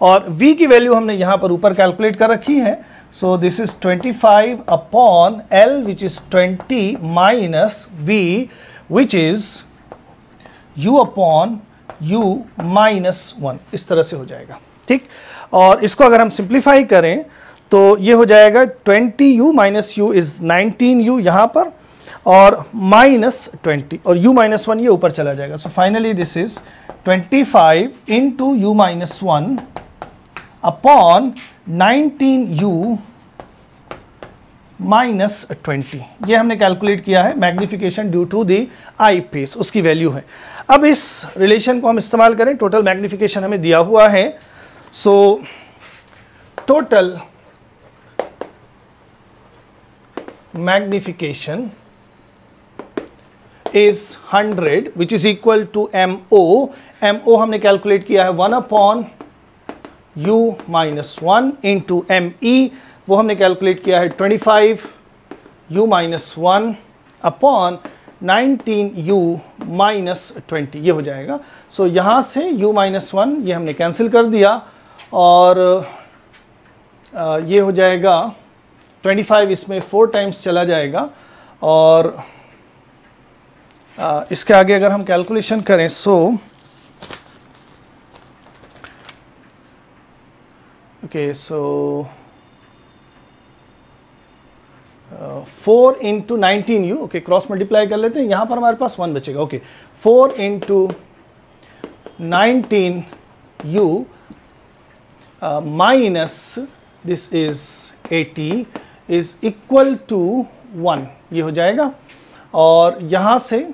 और v की वैल्यू हमने यहाँ पर ऊपर कैलकुलेट कर रखी है। So this is 25 upon L which is 20 minus v which is u upon u minus 1, इस तरह से हो जाएगा। ठीक, और इसको अगर हम सिंप्लीफाई करें तो ये हो जाएगा 20u minus u is 19u यहाँ पर, और माइनस 20 और u माइनस 1 ये ऊपर चला जाएगा। So finally this is 25 into u minus 1 upon 19u minus 20, ये हमने कैलकुलेट किया है magnification due to the eyepiece, उसकी वैल्यू है। अब इस रिलेशन को हम इस्तेमाल करें, टोटल मैग्निफिकेशन हमें दिया हुआ है। So total magnification is 100 which is equal to MO हमने कैलकुलेट किया है 1/u माइनस 1 इंटू ME, वो हमने कैलकुलेट किया है 25u minus 1 upon 19u minus 20, ये हो जाएगा। सो यहाँ से u माइनस 1 ये हमने कैंसिल कर दिया, और ये हो जाएगा 25, इसमें 4 टाइम्स चला जाएगा, और इसके आगे अगर हम कैलकुलेशन करें so okay, so 4 into 19u, okay cross multiply कर लेते हैं, यहाँ पर हमारे पास 1 बचेगा। Okay, 4 into 19u minus this is 80 is equal to 1, ये हो जाएगा। और यहाँ से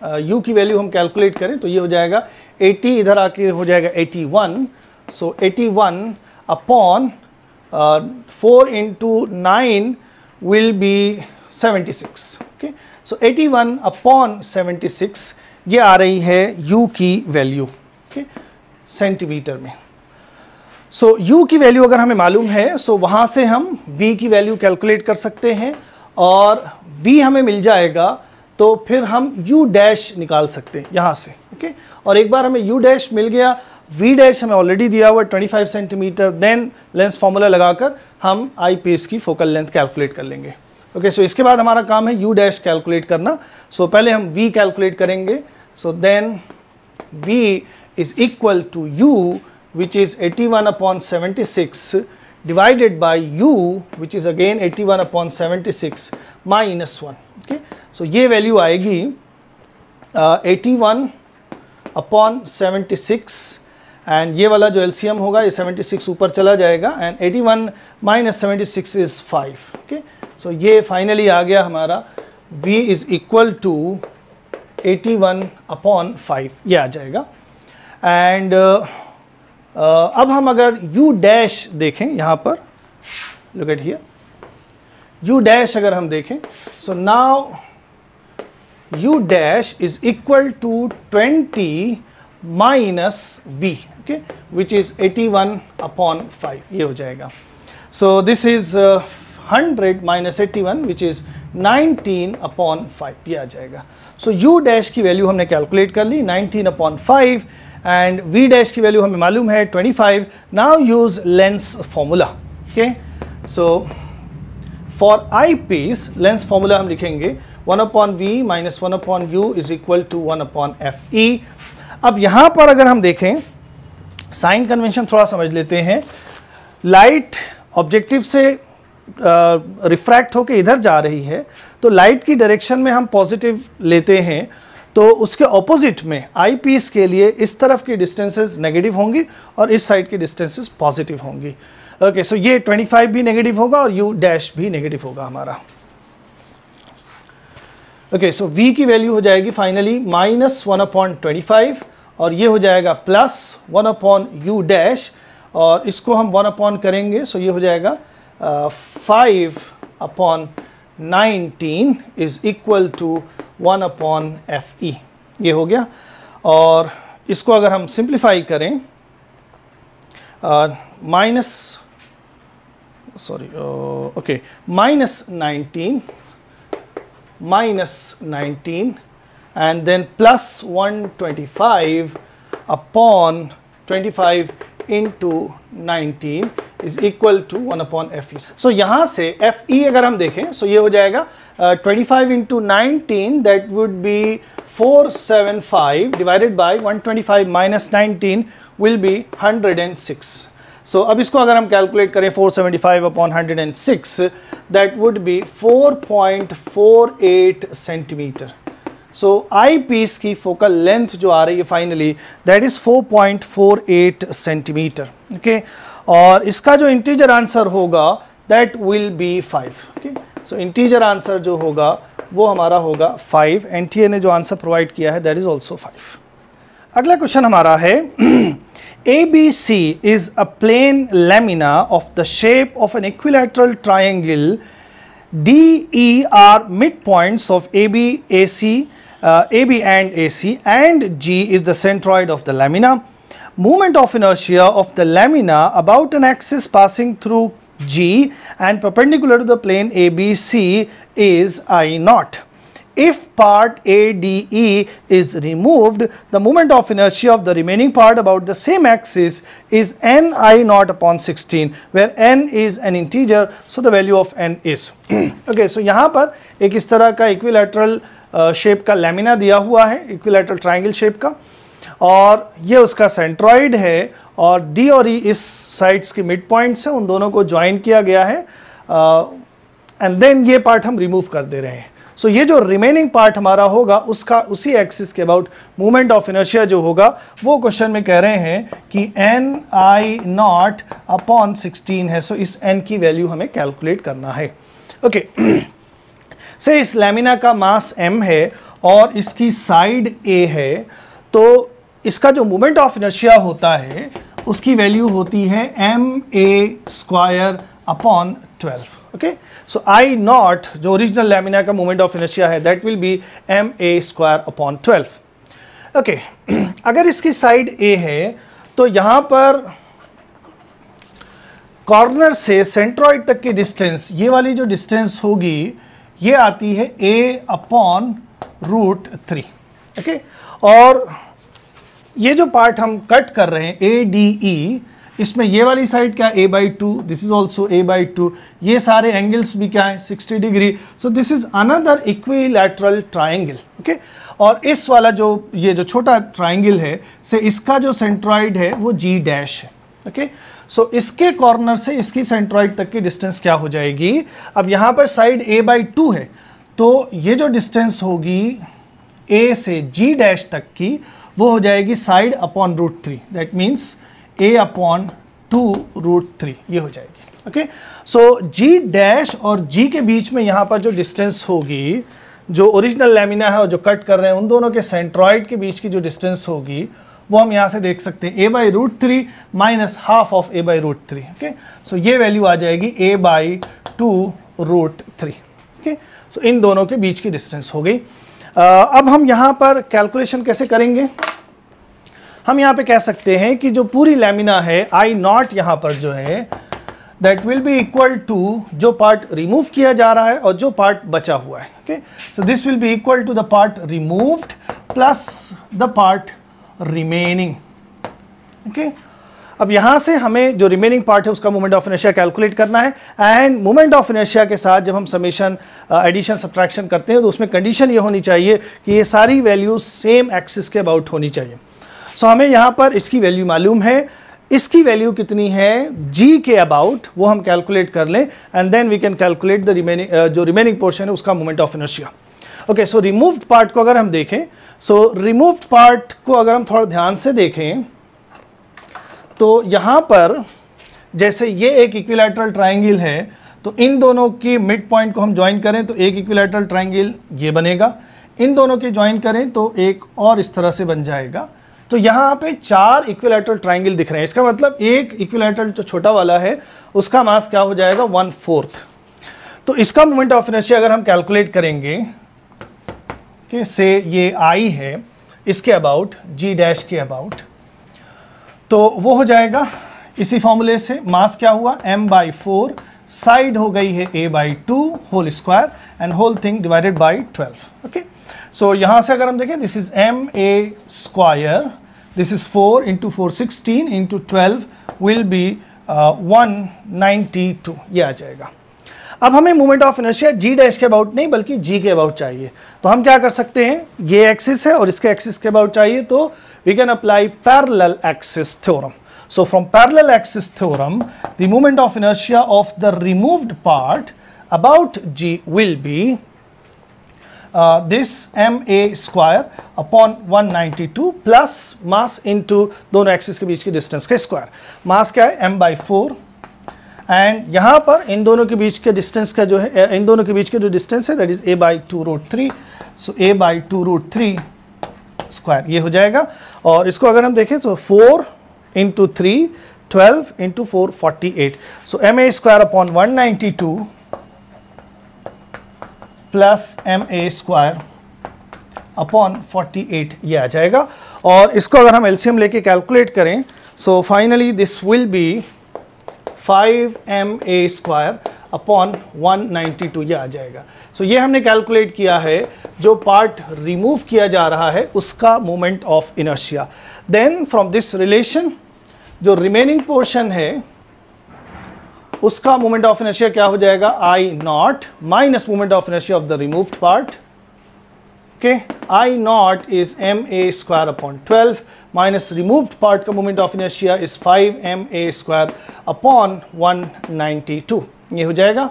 u की वैल्यू हम कैलकुलेट करें तो ये हो जाएगा 80, इधर आके हो जाएगा 81। सो 81 upon 4 into 9 will be 76। Okay, so 81 upon 76 ये आ रही है u की वैल्यू, ओके, सेंटीमीटर में। सो u की वैल्यू अगर हमें मालूम है सो वहाँ से हम v की वैल्यू कैलकुलेट कर सकते हैं, और v हमें मिल जाएगा तो फिर हम u डैश निकाल सकते हैं यहाँ से। ओके, और एक बार हमें u डैश मिल गया वी डैश हमें ऑलरेडी दिया हुआ 25 सेंटीमीटर, देन लेंस फॉर्मूला लगाकर हम आई पीस की फोकल लेंथ कैलकुलेट कर लेंगे। ओके, सो इसके बाद हमारा काम है यू डैश कैलकुलेट करना। सो पहले हम वी कैलकुलेट करेंगे। So then v is equal to u which is 81/76 divided by u which is again 81/76 minus 1. Okay, so ये वैल्यू आएगी 81/76 एंड ये वाला जो एलसीएम होगा ये 76 ऊपर चला जाएगा and 81 minus 76 is 5. Okay, so ये फाइनली आ गया हमारा v इज इक्वल टू 81/5 ये आ जाएगा। एंड अब हम अगर u डैश देखें यहाँ पर, look at here, u dash अगर हम देखें, so now u dash is equal to 20 minus v, okay, which is 81/5 ये हो जाएगा। So this is 100 minus 81 which is 19/5 ये आ जाएगा। सो u डैश की वैल्यू हमने कैलकुलेट कर ली 19/5 एंड v डैश की वैल्यू हमें मालूम है 25। Now use lens formula. Okay, so for eyepiece lens formula हम लिखेंगे 1/v minus 1/u is equal to 1/fe। अब यहाँ पर अगर हम देखें साइन कन्वेंशन थोड़ा समझ लेते हैं। लाइट ऑब्जेक्टिव से रिफ्रैक्ट होकर इधर जा रही है तो लाइट की डायरेक्शन में हम पॉजिटिव लेते हैं, तो उसके ऑपोजिट में आई पीस के लिए इस तरफ की डिस्टेंसेस नेगेटिव होंगी और इस साइड की डिस्टेंसेस पॉजिटिव होंगी। ओके, सो ये 25 भी नेगेटिव होगा और u डैश भी नेगेटिव होगा हमारा। ओके, सो v की वैल्यू हो जाएगी फाइनली माइनस 1/25 और ये हो जाएगा प्लस 1/u डैश और इसको हम 1 करेंगे, सो ये हो जाएगा 5/19 इज इक्वल टू 1/fe ये हो गया। और इसको अगर हम सिंप्लीफाई करें minus -19 and then plus 125/25 into 19 is equal to 1/fe. So यहाँ से fe अगर हम देखें so ये हो जाएगा 25 into 19 that would be 475 divided by 125 minus 19 will be 106. So अब इसको अगर हम कैलकुलेट करें 475/106 that would be 4.48 centimetre. So eyepiece की फोकल लेंथ जो आ रही है finally that is 4.48 centimetre. Okay, और इसका जो इंटीजर आंसर होगा that will be 5। Okay, so integer answer जो होगा वो हमारा होगा 5। एनटीए ने जो आंसर प्रोवाइड किया है दैट इज ऑल्सो 5। अगला क्वेश्चन हमारा है ABC is a plane lamina of the shape of an equilateral triangle. DE are midpoints of AB and AC, and G is the centroid of the lamina. Moment of inertia of the lamina about an axis passing through G and perpendicular to the plane ABC is I0. If part ADE is removed, the moment of inertia of the remaining part about the same axis is Ni0/16, where n is an integer, so the value of n is. Okay, so यहाँ पर एक इस तरह का equilateral shape का lamina दिया हुआ है, इक्विलैटरल ट्राइंगल शेप का, और ये उसका सेंट्रॉइड है और D और E इस साइड्स की मिड पॉइंट्स हैं, उन दोनों को ज्वाइन किया गया है एंड देन ये पार्ट हम रिमूव कर दे रहे हैं। सो ये जो रिमेनिंग पार्ट हमारा होगा उसका उसी एक्सिस के अबाउट मूवमेंट ऑफ इनर्शिया जो होगा वो क्वेश्चन में कह रहे हैं कि Ni0/16 है। सो इस n की वैल्यू हमें कैलकुलेट करना है। ओके, से इस लैमिना का मास m है और इसकी साइड a है, तो इसका जो मूवमेंट ऑफ इनर्शिया होता है उसकी वैल्यू होती है ma²/12। ओके, सो I0 जो ओरिजिनल लैमिना का मोमेंट ऑफ इनर्शिया है that will B ma²/12। Okay, अगर इसकी साइड A है तो यहाँ पर कॉर्नर से सेंट्रॉइड तक की डिस्टेंस, ये वाली जो डिस्टेंस होगी ये आती है a/√3। ओके, और ये जो पार्ट हम कट कर रहे हैं ADE, इसमें ये वाली साइड क्या है a/2, this is also a/2, ये सारे एंगल्स भी क्या है 60 degree. So this is another equilateral triangle. Okay, और इस वाला जो ये जो छोटा ट्राइंगल है से इसका जो सेंट्रॉइड है वो G' है। ओके, सो इसके कॉर्नर से इसकी सेंट्रॉइड तक की डिस्टेंस क्या हो जाएगी। अब यहाँ पर साइड a/2 है, तो ये जो डिस्टेंस होगी A से G' तक की वो हो जाएगी side upon √3, that means a/2√3 ये हो जाएगी। ओके, सो G' और G के बीच में यहाँ पर जो डिस्टेंस होगी, जो ओरिजिनल लैमिना है और जो कट कर रहे हैं उन दोनों के सेंट्रॉइड के बीच की जो डिस्टेंस होगी वो हम यहाँ से देख सकते हैं a/√3 minus half of a/√3। Okay, so ये वैल्यू आ जाएगी a/2√3। ओके, सो इन दोनों के बीच की डिस्टेंस हो गई। अब हम यहाँ पर कैलकुलेशन कैसे करेंगे। हम यहाँ पे कह सकते हैं कि जो पूरी लैमिना है I0 यहाँ पर जो है that will be equal to जो पार्ट रिमूव किया जा रहा है और जो पार्ट बचा हुआ है। Okay, so this will be equal to the part removed plus the part remaining. Okay, अब यहाँ से हमें जो रिमेनिंग पार्ट है उसका मोमेंट ऑफ इनर्शिया कैलकुलेट करना है। एंड मोमेंट ऑफ इनर्शिया के साथ जब हम समेशन एडिशन सब्ट्रैक्शन करते हैं तो उसमें कंडीशन ये होनी चाहिए कि ये सारी वैल्यूज सेम एक्सिस के अबाउट होनी चाहिए। सो हमें यहाँ पर इसकी वैल्यू मालूम है, इसकी वैल्यू कितनी है G के अबाउट वो हम कैलकुलेट कर लें and then we can calculate the remaining जो रिमेनिंग पोर्शन है उसका moment of inertia. Okay, so removed part को अगर हम देखें, सो रिमूव्ड पार्ट को अगर हम थोड़ा ध्यान से देखें तो यहाँ पर जैसे ये एक इक्विलैटरल ट्राइंगल है तो इन दोनों की मिड पॉइंट को हम ज्वाइन करें तो एक इक्विलैटरल ट्राइंगल ये बनेगा, इन दोनों के ज्वाइन करें तो एक और इस तरह से बन जाएगा। तो यहाँ पे 4 इक्विलैटरल ट्राइंगल दिख रहे हैं, इसका मतलब एक इक्विलैटरल जो छोटा वाला है उसका मास क्या हो जाएगा 1/4। तो इसका मोमेंट ऑफ इनर्शिया अगर हम कैलकुलेट करेंगे कि से ये I है इसके अबाउट G' के अबाउट, तो वो हो जाएगा इसी फॉर्मूले से मास क्या हुआ m/4, साइड हो गई है a/2 whole square and whole thing divided by 12। Okay, so यहाँ से अगर हम देखें this is ma², this is 4 × 4 16 × 12 will be 192 ये आ जाएगा। अब हमें मोमेंट ऑफ इनर्शिया G' के अबाउट नहीं बल्कि G के अबाउट चाहिए, तो हम क्या कर सकते हैं, ये एक्सिस है और इसके एक्सिस के अबाउट चाहिए, तो we can apply parallel axis theorem. So from parallel axis theorem, the moment of inertia of the removed part about G will be this ma² upon 192 plus mass into दोनों axis के बीच की distance का square. मास क्या है m/4 and यहाँ पर इन दोनों के बीच के डिस्टेंस का जो है इन दोनों के बीच के जो डिस्टेंस है that is a/2√3। So a/2√3 square ये हो जाएगा। और इसको अगर हम देखें तो 4 × 3 12 × 4 48। सो ma² upon 192 plus ma² upon 48 ये आ जाएगा। और इसको अगर हम एलसीएम लेके कैलकुलेट करें सो finally this will B 5ma² upon 192 ये आ जाएगा। सो ये हमने कैलकुलेट किया है जो पार्ट रिमूव किया जा रहा है उसका moment of inertia. Then from this relation जो रिमेनिंग पोर्शन है उसका मोमेंट ऑफ इनर्शिया क्या हो जाएगा I0 minus moment of inertia of the removed part. Okay, I0 is ma² upon 12 minus removed part का moment of inertia is 5ma² upon 192 ये हो जाएगा।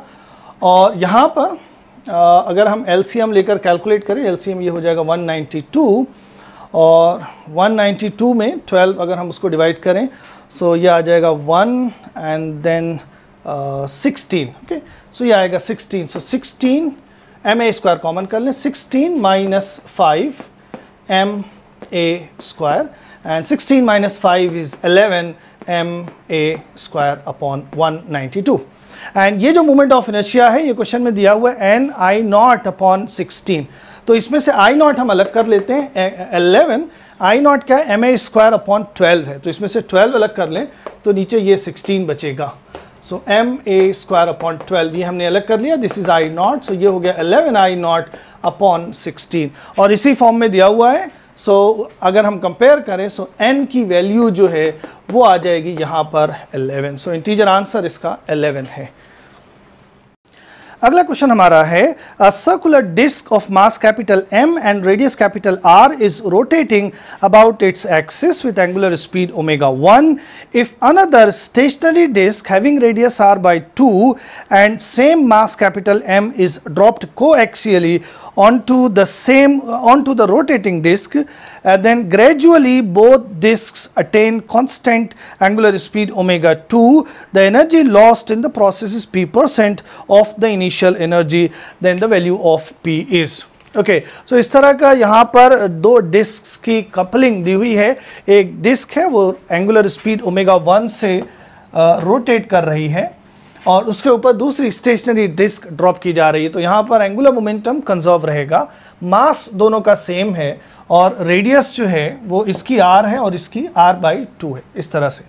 और यहाँ पर अगर हम LCM लेकर कैलकुलेट करें, LCM ये हो जाएगा 192 और 192 में 12 अगर हम उसको डिवाइड करें सो ये आ जाएगा 1 एंड देन 16। ओके, सो ये आएगा 16। सो 16 ma² कॉमन कर लें, 16 minus 5 ma² and 16 minus 5 is 11 ma² upon 192। And ये जो मोमेंट ऑफ इनर्शिया है ये क्वेश्चन में दिया हुआ है n I0 अपॉन 16, तो इसमें से I0 हम अलग कर लेते हैं 11, I0 क्या है ma² अपॉन 12 है, तो इसमें से 12 अलग कर लें तो नीचे ये 16 बचेगा। सो ma² अपॉन 12 ये हमने अलग कर लिया, दिस इज I0, सो ये हो गया 11 I0 अपॉन 16 और इसी फॉर्म में दिया हुआ है। सो अगर हम कंपेयर करें सो n की वैल्यू जो है वो आ जाएगी यहाँ पर 11। सो इंटीजर आंसर इसका 11 है। अगला क्वेश्चन हमारा है, a circular disc of mass capital M and radius capital R is rotating about its axis with angular speed omega 1 if another stationary disc having radius R by 2 and same mass capital M is dropped coaxially onto the rotating disk, then gradually both disks attain constant angular speed omega 2. The energy lost in the process is p% of the initial energy, then the value of p is. Okay, so इस तरह का यहाँ पर दो discus की coupling दी हुई है। एक डिस्क है वो एंगुलर स्पीड ओमेगा 1 से रोटेट कर रही है और उसके ऊपर दूसरी स्टेशनरी डिस्क ड्रॉप की जा रही है। तो यहाँ पर एंगुलर मोमेंटम कंजर्व रहेगा, मास दोनों का सेम है और रेडियस जो है वो इसकी r है और इसकी r by 2 है, इस तरह से।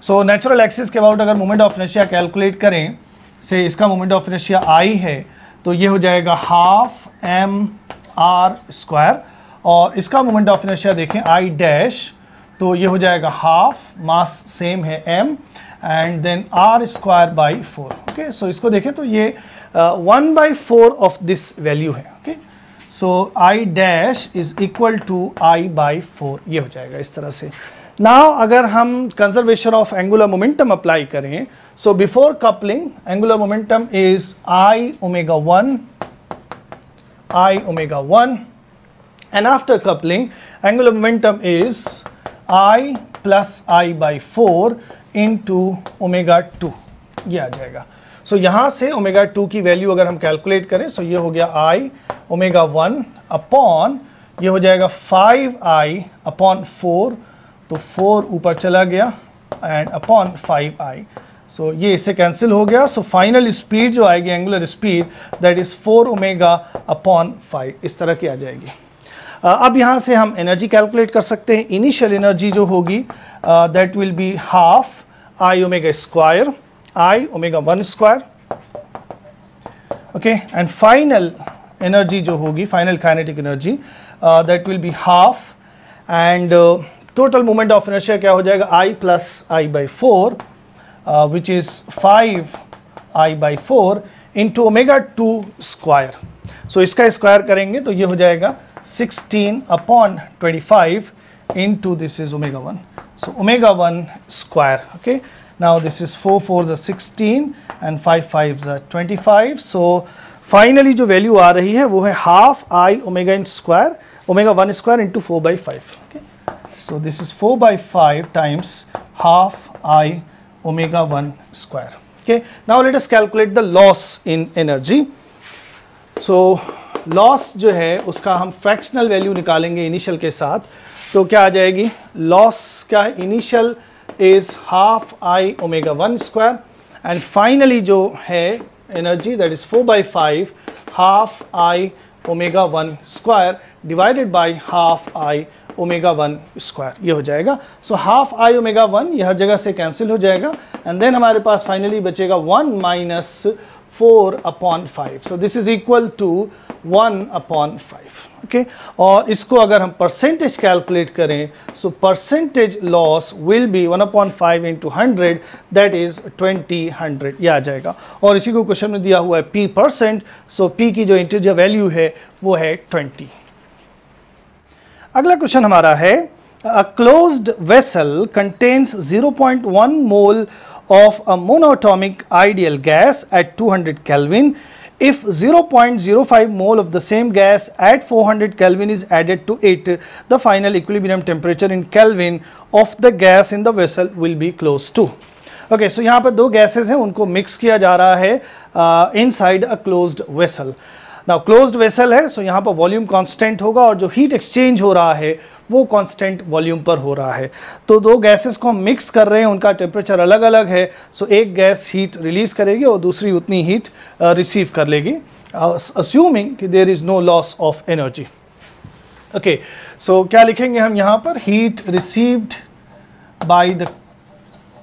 सो नेचुरल एक्सिस के अबाउट अगर मोमेंट ऑफ इनर्शिया कैलकुलेट करें, से इसका मोमेंट ऑफ इनर्शिया I है तो ये हो जाएगा हाफ mr² और इसका मोमेंट ऑफ इनर्शिया देखें I डैश, तो ये हो जाएगा हाफ, मास सेम है m and then r² by 4। ओके, सो इसको देखें तो ये 1/4 ऑफ दिस वैल्यू है। Okay, so I dash is equal to I by 4, ये हो जाएगा इस तरह से। नाउ अगर हम conservation of angular momentum apply करें, so before coupling angular momentum is I omega 1 and after coupling angular momentum is I plus I by 4 into omega 2, ये आ जाएगा। सो यहाँ से ओमेगा 2 की वैल्यू अगर हम कैलकुलेट करें, सो ये हो गया I ओमेगा 1 अपॉन ये हो जाएगा 5I अपॉन 4, तो 4 ऊपर चला गया एंड अपॉन 5I, सो ये इससे कैंसिल हो गया। सो फाइनल स्पीड जो आएगी angular speed that is 4 omega upon 5, इस तरह की आ जाएगी। अब यहाँ से हम एनर्जी कैलकुलेट कर सकते हैं। इनिशियल एनर्जी जो होगी that will be half I omega square I omega 1 square, okay, and final energy जो होगी, final kinetic energy that will be half and total moment of inertia क्या हो जाएगा I plus I by 4 which is 5I by 4 into omega 2 square. सो इसका square करेंगे तो ये हो जाएगा 16 upon 25 into this is omega 1. So omega 1 square. Okay. Now this is 4 4s are 16 and 5 5s are 25. So finally जो value आ रही है वो है half I omega in square, omega 1 square into 4 by 5. Okay. So this is 4 by 5 times half I omega 1 square. Okay. Now let us calculate the loss in energy. So loss जो है उसका हम fractional value निकालेंगे initial के साथ, तो क्या आ जाएगी लॉस क्या है, initial is half I omega 1 square and finally जो है energy that is 4 by 5 half I omega 1 square divided by half I omega 1 square, ये हो जाएगा। सो हाफ आई ओमेगा 1 ये हर जगह से कैंसिल हो जाएगा एंड देन हमारे पास फाइनली बचेगा 1 minus 4 upon 5. So this is equal to 1 upon 5. Okay. और इसको अगर हम परसेंटेज कैलकुलेट करें, so percentage loss will be 1 upon 5 into 100, that is 20/100, ये आ जाएगा। और इसी को क्वेश्चन में दिया हुआ है p%, so p की जो इंटीजर वैल्यू है वो है 20। अगला क्वेश्चन हमारा है, a closed vessel contains 0.1 mole of a monatomic ideal gas at 200 Kelvin. If 0.05 mole of the same gas at 400 Kelvin is added to it, the final equilibrium temperature in Kelvin of the gas in the vessel will be close to. Okay, so यहाँ पर दो gases हैं, उनको mix किया जा रहा है inside a closed vessel. Now closed vessel है, सो यहाँ पर वॉल्यूम कांस्टेंट होगा और जो हीट एक्सचेंज हो रहा है वो कांस्टेंट वॉल्यूम पर हो रहा है। तो दो गैसेस को हम मिक्स कर रहे हैं, उनका टेम्परेचर अलग अलग है, सो एक गैस हीट रिलीज करेगी और दूसरी उतनी हीट रिसीव कर लेगी, अस्यूमिंग कि there is no loss of energy. Okay, so क्या लिखेंगे हम यहाँ पर, heat received by the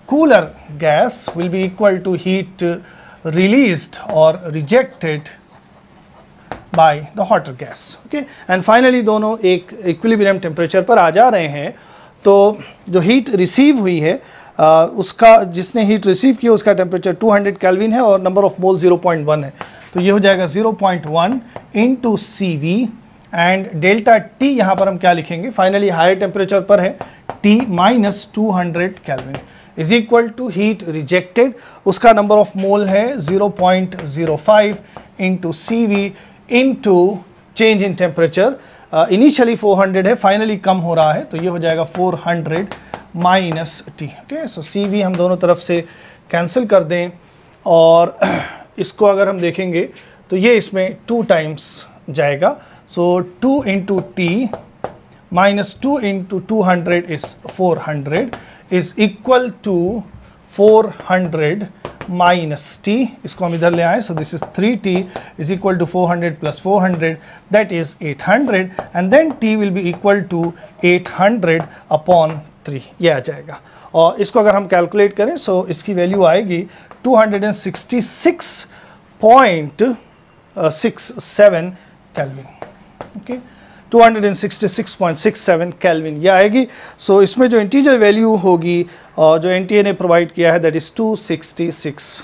cooler gas will be equal to heat released और rejected by the hotter gas. Okay, and finally दोनों एक इक्विलिब्रियम टेम्परेचर पर आ जा रहे हैं। तो जो हीट रिसीव हुई है उसका, जिसने हीट रिसीव की उसका टेम्परेचर 200 केल्विन है और नंबर ऑफ मोल 0.1 है। तो ये हो जाएगा 0.1 into CV and delta T यहाँ पर हम क्या लिखेंगे, फाइनली हायर टेम्परेचर पर है T minus 200 kelvin is equal to heat rejected, उसका नंबर ऑफ मोल है 0.05 into CV into change in temperature. Initially 400 है, फाइनली कम हो रहा है, तो ये हो जाएगा 400 माइनस T। ओके, सो CV हम दोनों तरफ से कैंसिल कर दें और इसको अगर हम देखेंगे तो ये इसमें 2 टाइम्स जाएगा। So 2 into T minus 2 into 200 is 400 is equal to 400 minus T। इसको हम इधर ले आए, so this is 3T is equal to 400 plus 400 that is 800 and then T will be equal to 800 upon 3, ये आ जाएगा। और इसको अगर हम कैलकुलेट करें सो इसकी वैल्यू आएगी 266.67 केल्विन। ओके, 266.67 केल्विन ये आएगी। सो इसमें जो इंटीजर वैल्यू होगी और जो NTA ने प्रोवाइड किया है दैट इज 266।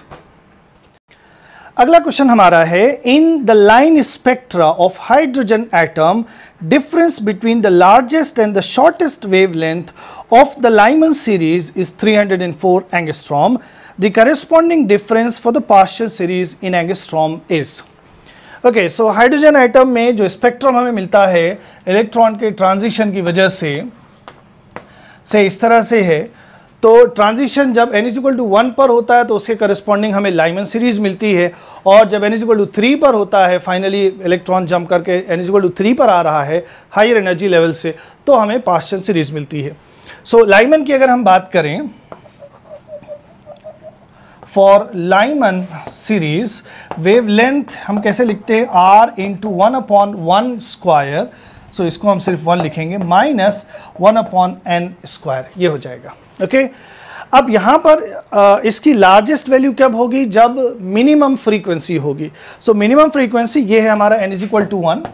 अगला क्वेश्चन हमारा है, in the line spectra of hydrogen atom difference between the largest and the shortest wavelength of the Lyman series is 304 angstrom. The corresponding difference for the partial series in angstrom is. Okay, so hydrogen atom में जो spectrum हमें मिलता है electron के transition की वजह से इस तरह से है। तो ट्रांजिशन जब n = 1 पर होता है तो उसके करस्पॉन्डिंग हमें लाइमन सीरीज मिलती है, और जब n = 3 पर होता है, फाइनली इलेक्ट्रॉन जंप करके n = 3 पर आ रहा है हायर एनर्जी लेवल से, तो हमें पार्शियल सीरीज मिलती है। सो लाइमन की अगर हम बात करें, फॉर लाइमन सीरीज वेवलेंथ हम कैसे लिखते हैं, R इंटू 1/1 स्क्वायर। सो इसको हम सिर्फ 1 लिखेंगे माइनस 1/n स्क्वायर, ये हो जाएगा। ओके, अब यहाँ पर इसकी लार्जेस्ट वैल्यू कब होगी, जब मिनिमम फ्रीक्वेंसी होगी। सो मिनिमम फ्रीक्वेंसी ये है हमारा n = 1,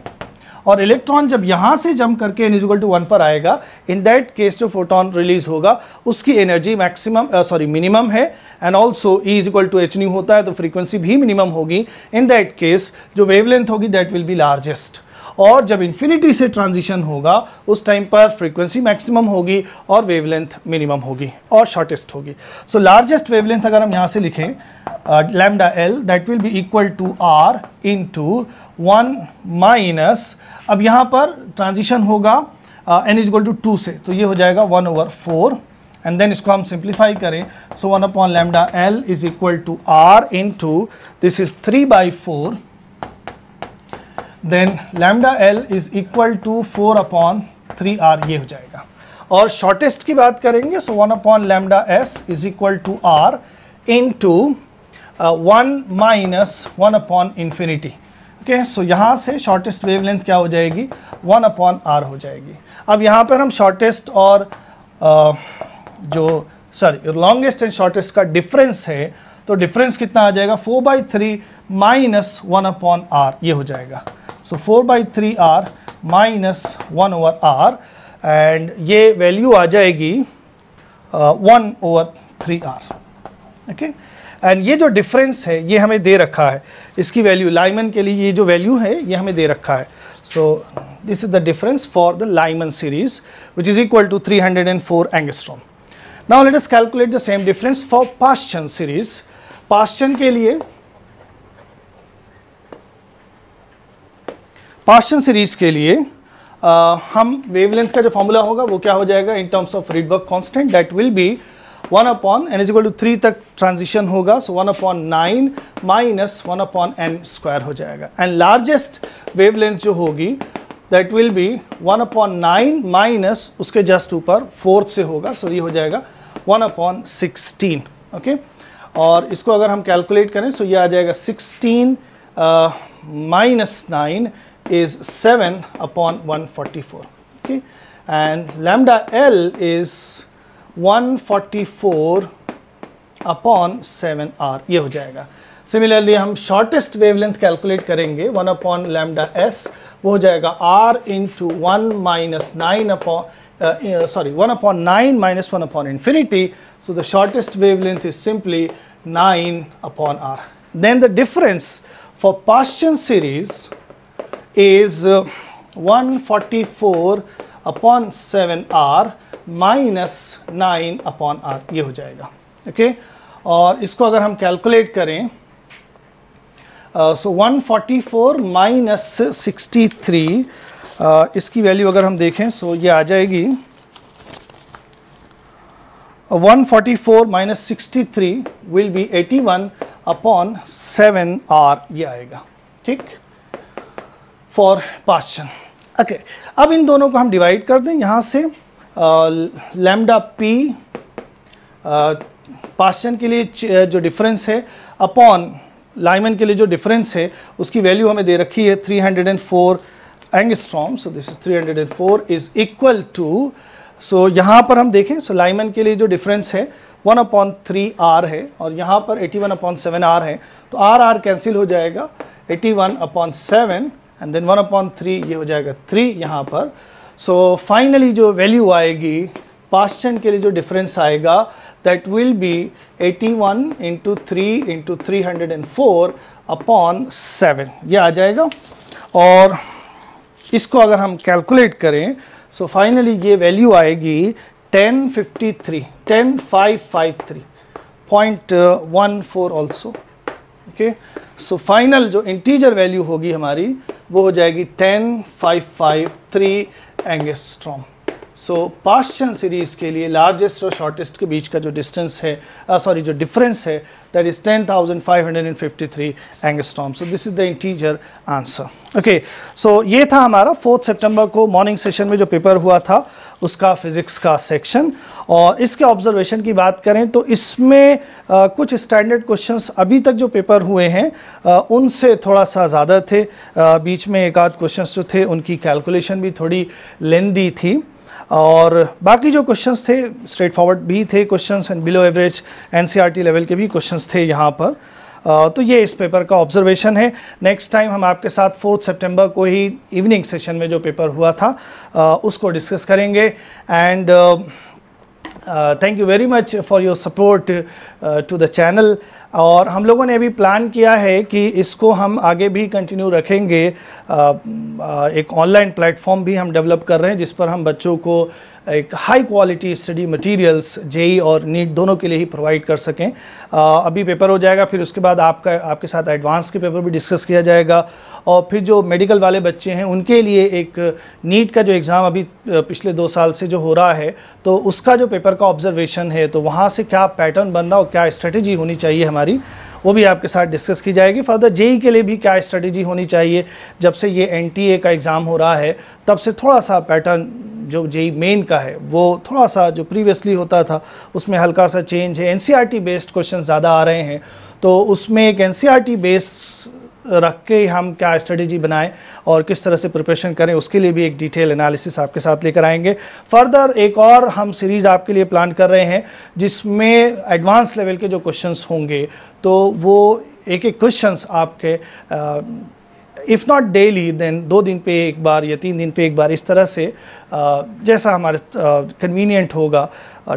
और इलेक्ट्रॉन जब यहाँ से जंप करके n = 1 पर आएगा, इन दैट केस जो फोटोन रिलीज होगा उसकी एनर्जी मिनिमम है, and also E = h new होता है तो फ्रीक्वेंसी भी मिनिमम होगी। इन दैट केस जो वेवलेंथ होगी दैट विल बी लार्जेस्ट, और जब इन्फिनिटी से ट्रांजिशन होगा उस टाइम पर फ्रीक्वेंसी मैक्सिमम होगी और वेवलेंथ मिनिमम होगी और शॉर्टेस्ट होगी। सो लार्जेस्ट वेवलेंथ अगर हम यहाँ से लिखें lambda L that will be equal to R into 1 minus, अब यहाँ पर ट्रांजिशन होगा n = 2 से, तो ये हो जाएगा 1/4 एंड देन इसको हम सिंप्लीफाई करें, so 1/λL is equal to R into this is 3/4 then lambda L is equal to 4/3R, ये हो जाएगा। और शॉर्टेस्ट की बात करेंगे, so 1/λS is equal to R into 1 minus 1/∞। Okay, so यहाँ से शॉर्टेस्ट वेवलेंथ क्या हो जाएगी, 1/R हो जाएगी। अब यहाँ पर हम शॉर्टेस्ट और लॉन्गेस्ट एंड शॉर्टेस्ट का डिफरेंस है, तो डिफरेंस कितना आ जाएगा, 4/3 माइनस 1/R, ये हो जाएगा। सो 4/3R माइनस 1/R एंड ये वैल्यू आ जाएगी 1/3R। ओके, एंड ये जो डिफरेंस है ये हमें दे रखा है, इसकी वैल्यू लाइमन के लिए ये जो वैल्यू है ये हमें दे रखा है। So this is the difference for the Lyman series which is equal to 304 angstrom. Now let us calculate the same difference for Paschen series. Paschen के लिए, पाश्चन सीरीज के लिए हम वेवलेंथ का जो फॉर्मूला होगा वो क्या हो जाएगा, in terms of Rydberg constant that will be 1/n = 3 तक ट्रांजिशन होगा, सो 1/9 माइनस 1/n स्क्वायर हो जाएगा। एंड लार्जेस्ट वेवलेंथ जो होगी दैट विल बी 1/9 माइनस उसके जस्ट ऊपर 4 से होगा, सो ये हो जाएगा 1/16। ओके, और इसको अगर हम कैलकुलेट करें सो ये आ जाएगा 16 minus 9 is 7/144. Okay, and lambda L is 144/7R, ये हो जाएगा। सिमिलरली हम शॉर्टेस्ट वेवलेंथ कैलकुलेट करेंगे 1 अपॉन लैम्डा एस, वो हो जाएगा r into 1 minus 9 upon 1 upon 9 minus 1 upon infinity. So the shortest wavelength is simply 9 upon r. Then the difference for Paschen series is 144 upon 7r minus 9 upon r, ये हो जाएगा. Okay और इसको अगर हम कैलकुलेट करें सो 144 माइनस 63, इसकी value अगर हम देखें सो ये आ जाएगी 144 minus 63 will be 81 upon 7r, ये आएगा. ठीक, फॉर पास्चन. ओके अब इन दोनों को हम डिवाइड कर दें यहाँ से. लैम्डा पी पास्चन के लिए जो डिफरेंस है अपॉन लाइमन के लिए जो डिफरेंस है उसकी वैल्यू हमें दे रखी है 304 angstrom. So this is 304 is equal to, so यहाँ पर हम देखें सो लाइमन के लिए जो डिफरेंस है 1 अपॉन 3r है और यहाँ पर 81 अपॉन 7r है, तो r कैंसिल हो जाएगा. 81 अपॉन 7 एंड देन 1 अपॉन 3, ये हो जाएगा 3 यहाँ पर. सो फाइनली जो वैल्यू आएगी पास्चन के लिए जो डिफरेंस आएगा that will be 81 into 3 into 304 upon 7, ये आ जाएगा. और इसको अगर हम कैलकुलेट करें सो फाइनली ये वैल्यू आएगी 10553.14 ऑल्सो. ओके सो फाइनल जो इंटीजर वैल्यू होगी हमारी वो हो जाएगी 10553 एंगस्ट्रॉम. सो पास्चन सीरीज के लिए लार्जेस्ट और शॉर्टेस्ट के बीच का जो डिस्टेंस है जो डिफरेंस है that is 10,553 angstrom. So this is the integer answer. Okay so ये था हमारा 4 सितंबर को मॉर्निंग सेशन में जो पेपर हुआ था उसका फिजिक्स का सेक्शन. और इसके ऑब्जर्वेशन की बात करें तो इसमें कुछ स्टैंडर्ड क्वेश्चंस अभी तक जो पेपर हुए हैं उनसे थोड़ा सा ज़्यादा थे. बीच में एक आध क्वेश्चंस जो थे उनकी कैलकुलेशन भी थोड़ी लेंदी थी और बाकी जो क्वेश्चंस थे स्ट्रेट फॉरवर्ड भी थे questions and below average NCERT level के भी क्वेश्चंस थे यहाँ पर. तो ये इस पेपर का ऑब्जर्वेशन है. नेक्स्ट टाइम हम आपके साथ 4 सितंबर को ही इवनिंग सेशन में जो पेपर हुआ था उसको डिस्कस करेंगे. And thank you very much for your support to the channel. और हम लोगों ने अभी प्लान किया है कि इसको हम आगे भी कंटिन्यू रखेंगे. एक ऑनलाइन प्लेटफॉर्म भी हम डेवलप कर रहे हैं जिस पर हम बच्चों को एक high quality study materials JEE और नीट दोनों के लिए ही प्रोवाइड कर सकें. अभी पेपर हो जाएगा, फिर उसके बाद आपके साथ एडवांस के पेपर भी डिस्कस किया जाएगा और फिर जो मेडिकल वाले बच्चे हैं उनके लिए एक नीट का जो एग्ज़ाम अभी पिछले 2 साल से जो हो रहा है तो उसका जो पेपर का ऑब्जर्वेशन है तो वहाँ से क्या पैटर्न बनना और क्या स्ट्रेटेजी होनी चाहिए हमारी वो भी आपके साथ डिस्कस की जाएगी. फर्दर जेई के लिए भी क्या स्ट्रेटेजी होनी चाहिए. जब से ये एनटीए का एग्ज़ाम हो रहा है तब से थोड़ा सा पैटर्न जो जेई मेन का है वो थोड़ा सा जो प्रीवियसली होता था उसमें हल्का सा चेंज है. एनसीईआरटी बेस्ड क्वेश्चन ज़्यादा आ रहे हैं तो उसमें एक एनसीईआरटी बेस्ड रख के हम क्या स्ट्रेटेजी बनाएं और किस तरह से प्रिपरेशन करें उसके लिए भी एक डिटेल एनालिसिस आपके साथ लेकर आएंगे. फर्दर एक और हम सीरीज़ आपके लिए प्लान कर रहे हैं जिसमें एडवांस लेवल के जो क्वेश्चंस होंगे तो वो एक क्वेश्चंस आपके इफ़ नॉट डेली देन 2 दिन पे एक बार या 3 दिन पे एक बार इस तरह से जैसा हमारे कन्वीनियंट होगा.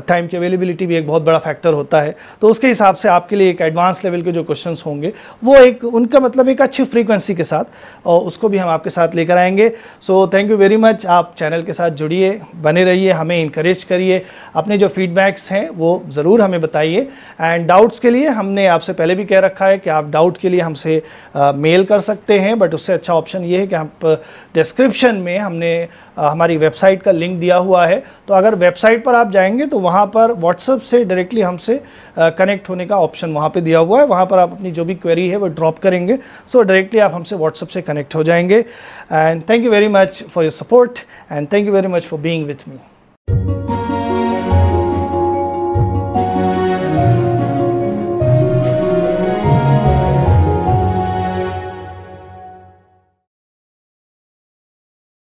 टाइम की अवेलेबिलिटी भी एक बहुत बड़ा फैक्टर होता है तो उसके हिसाब से आपके लिए एक एडवांस लेवल के जो क्वेश्चंस होंगे वो एक उनका मतलब एक अच्छी फ्रीक्वेंसी के साथ और उसको भी हम आपके साथ लेकर आएंगे. So thank you very much. आप चैनल के साथ जुड़िए, बने रहिए, हमें इनकरेज करिए, अपने जो फीडबैक्स हैं वो ज़रूर हमें बताइए. एंड डाउट्स के लिए हमने आपसे पहले भी कह रखा है कि आप डाउट के लिए हमसे मेल कर सकते हैं, बट उससे अच्छा ऑप्शन ये है कि आप डिस्क्रिप्शन में हमने हमारी वेबसाइट का लिंक दिया हुआ है. तो अगर वेबसाइट पर आप जाएंगे तो वहाँ पर व्हाट्सएप से डायरेक्टली हमसे कनेक्ट होने का ऑप्शन वहाँ पे दिया हुआ है. वहाँ पर आप अपनी जो भी क्वेरी है वो ड्रॉप करेंगे सो डायरेक्टली आप हमसे व्हाट्सएप से कनेक्ट हो जाएंगे. And thank you very much for your support and thank you very much for being with me.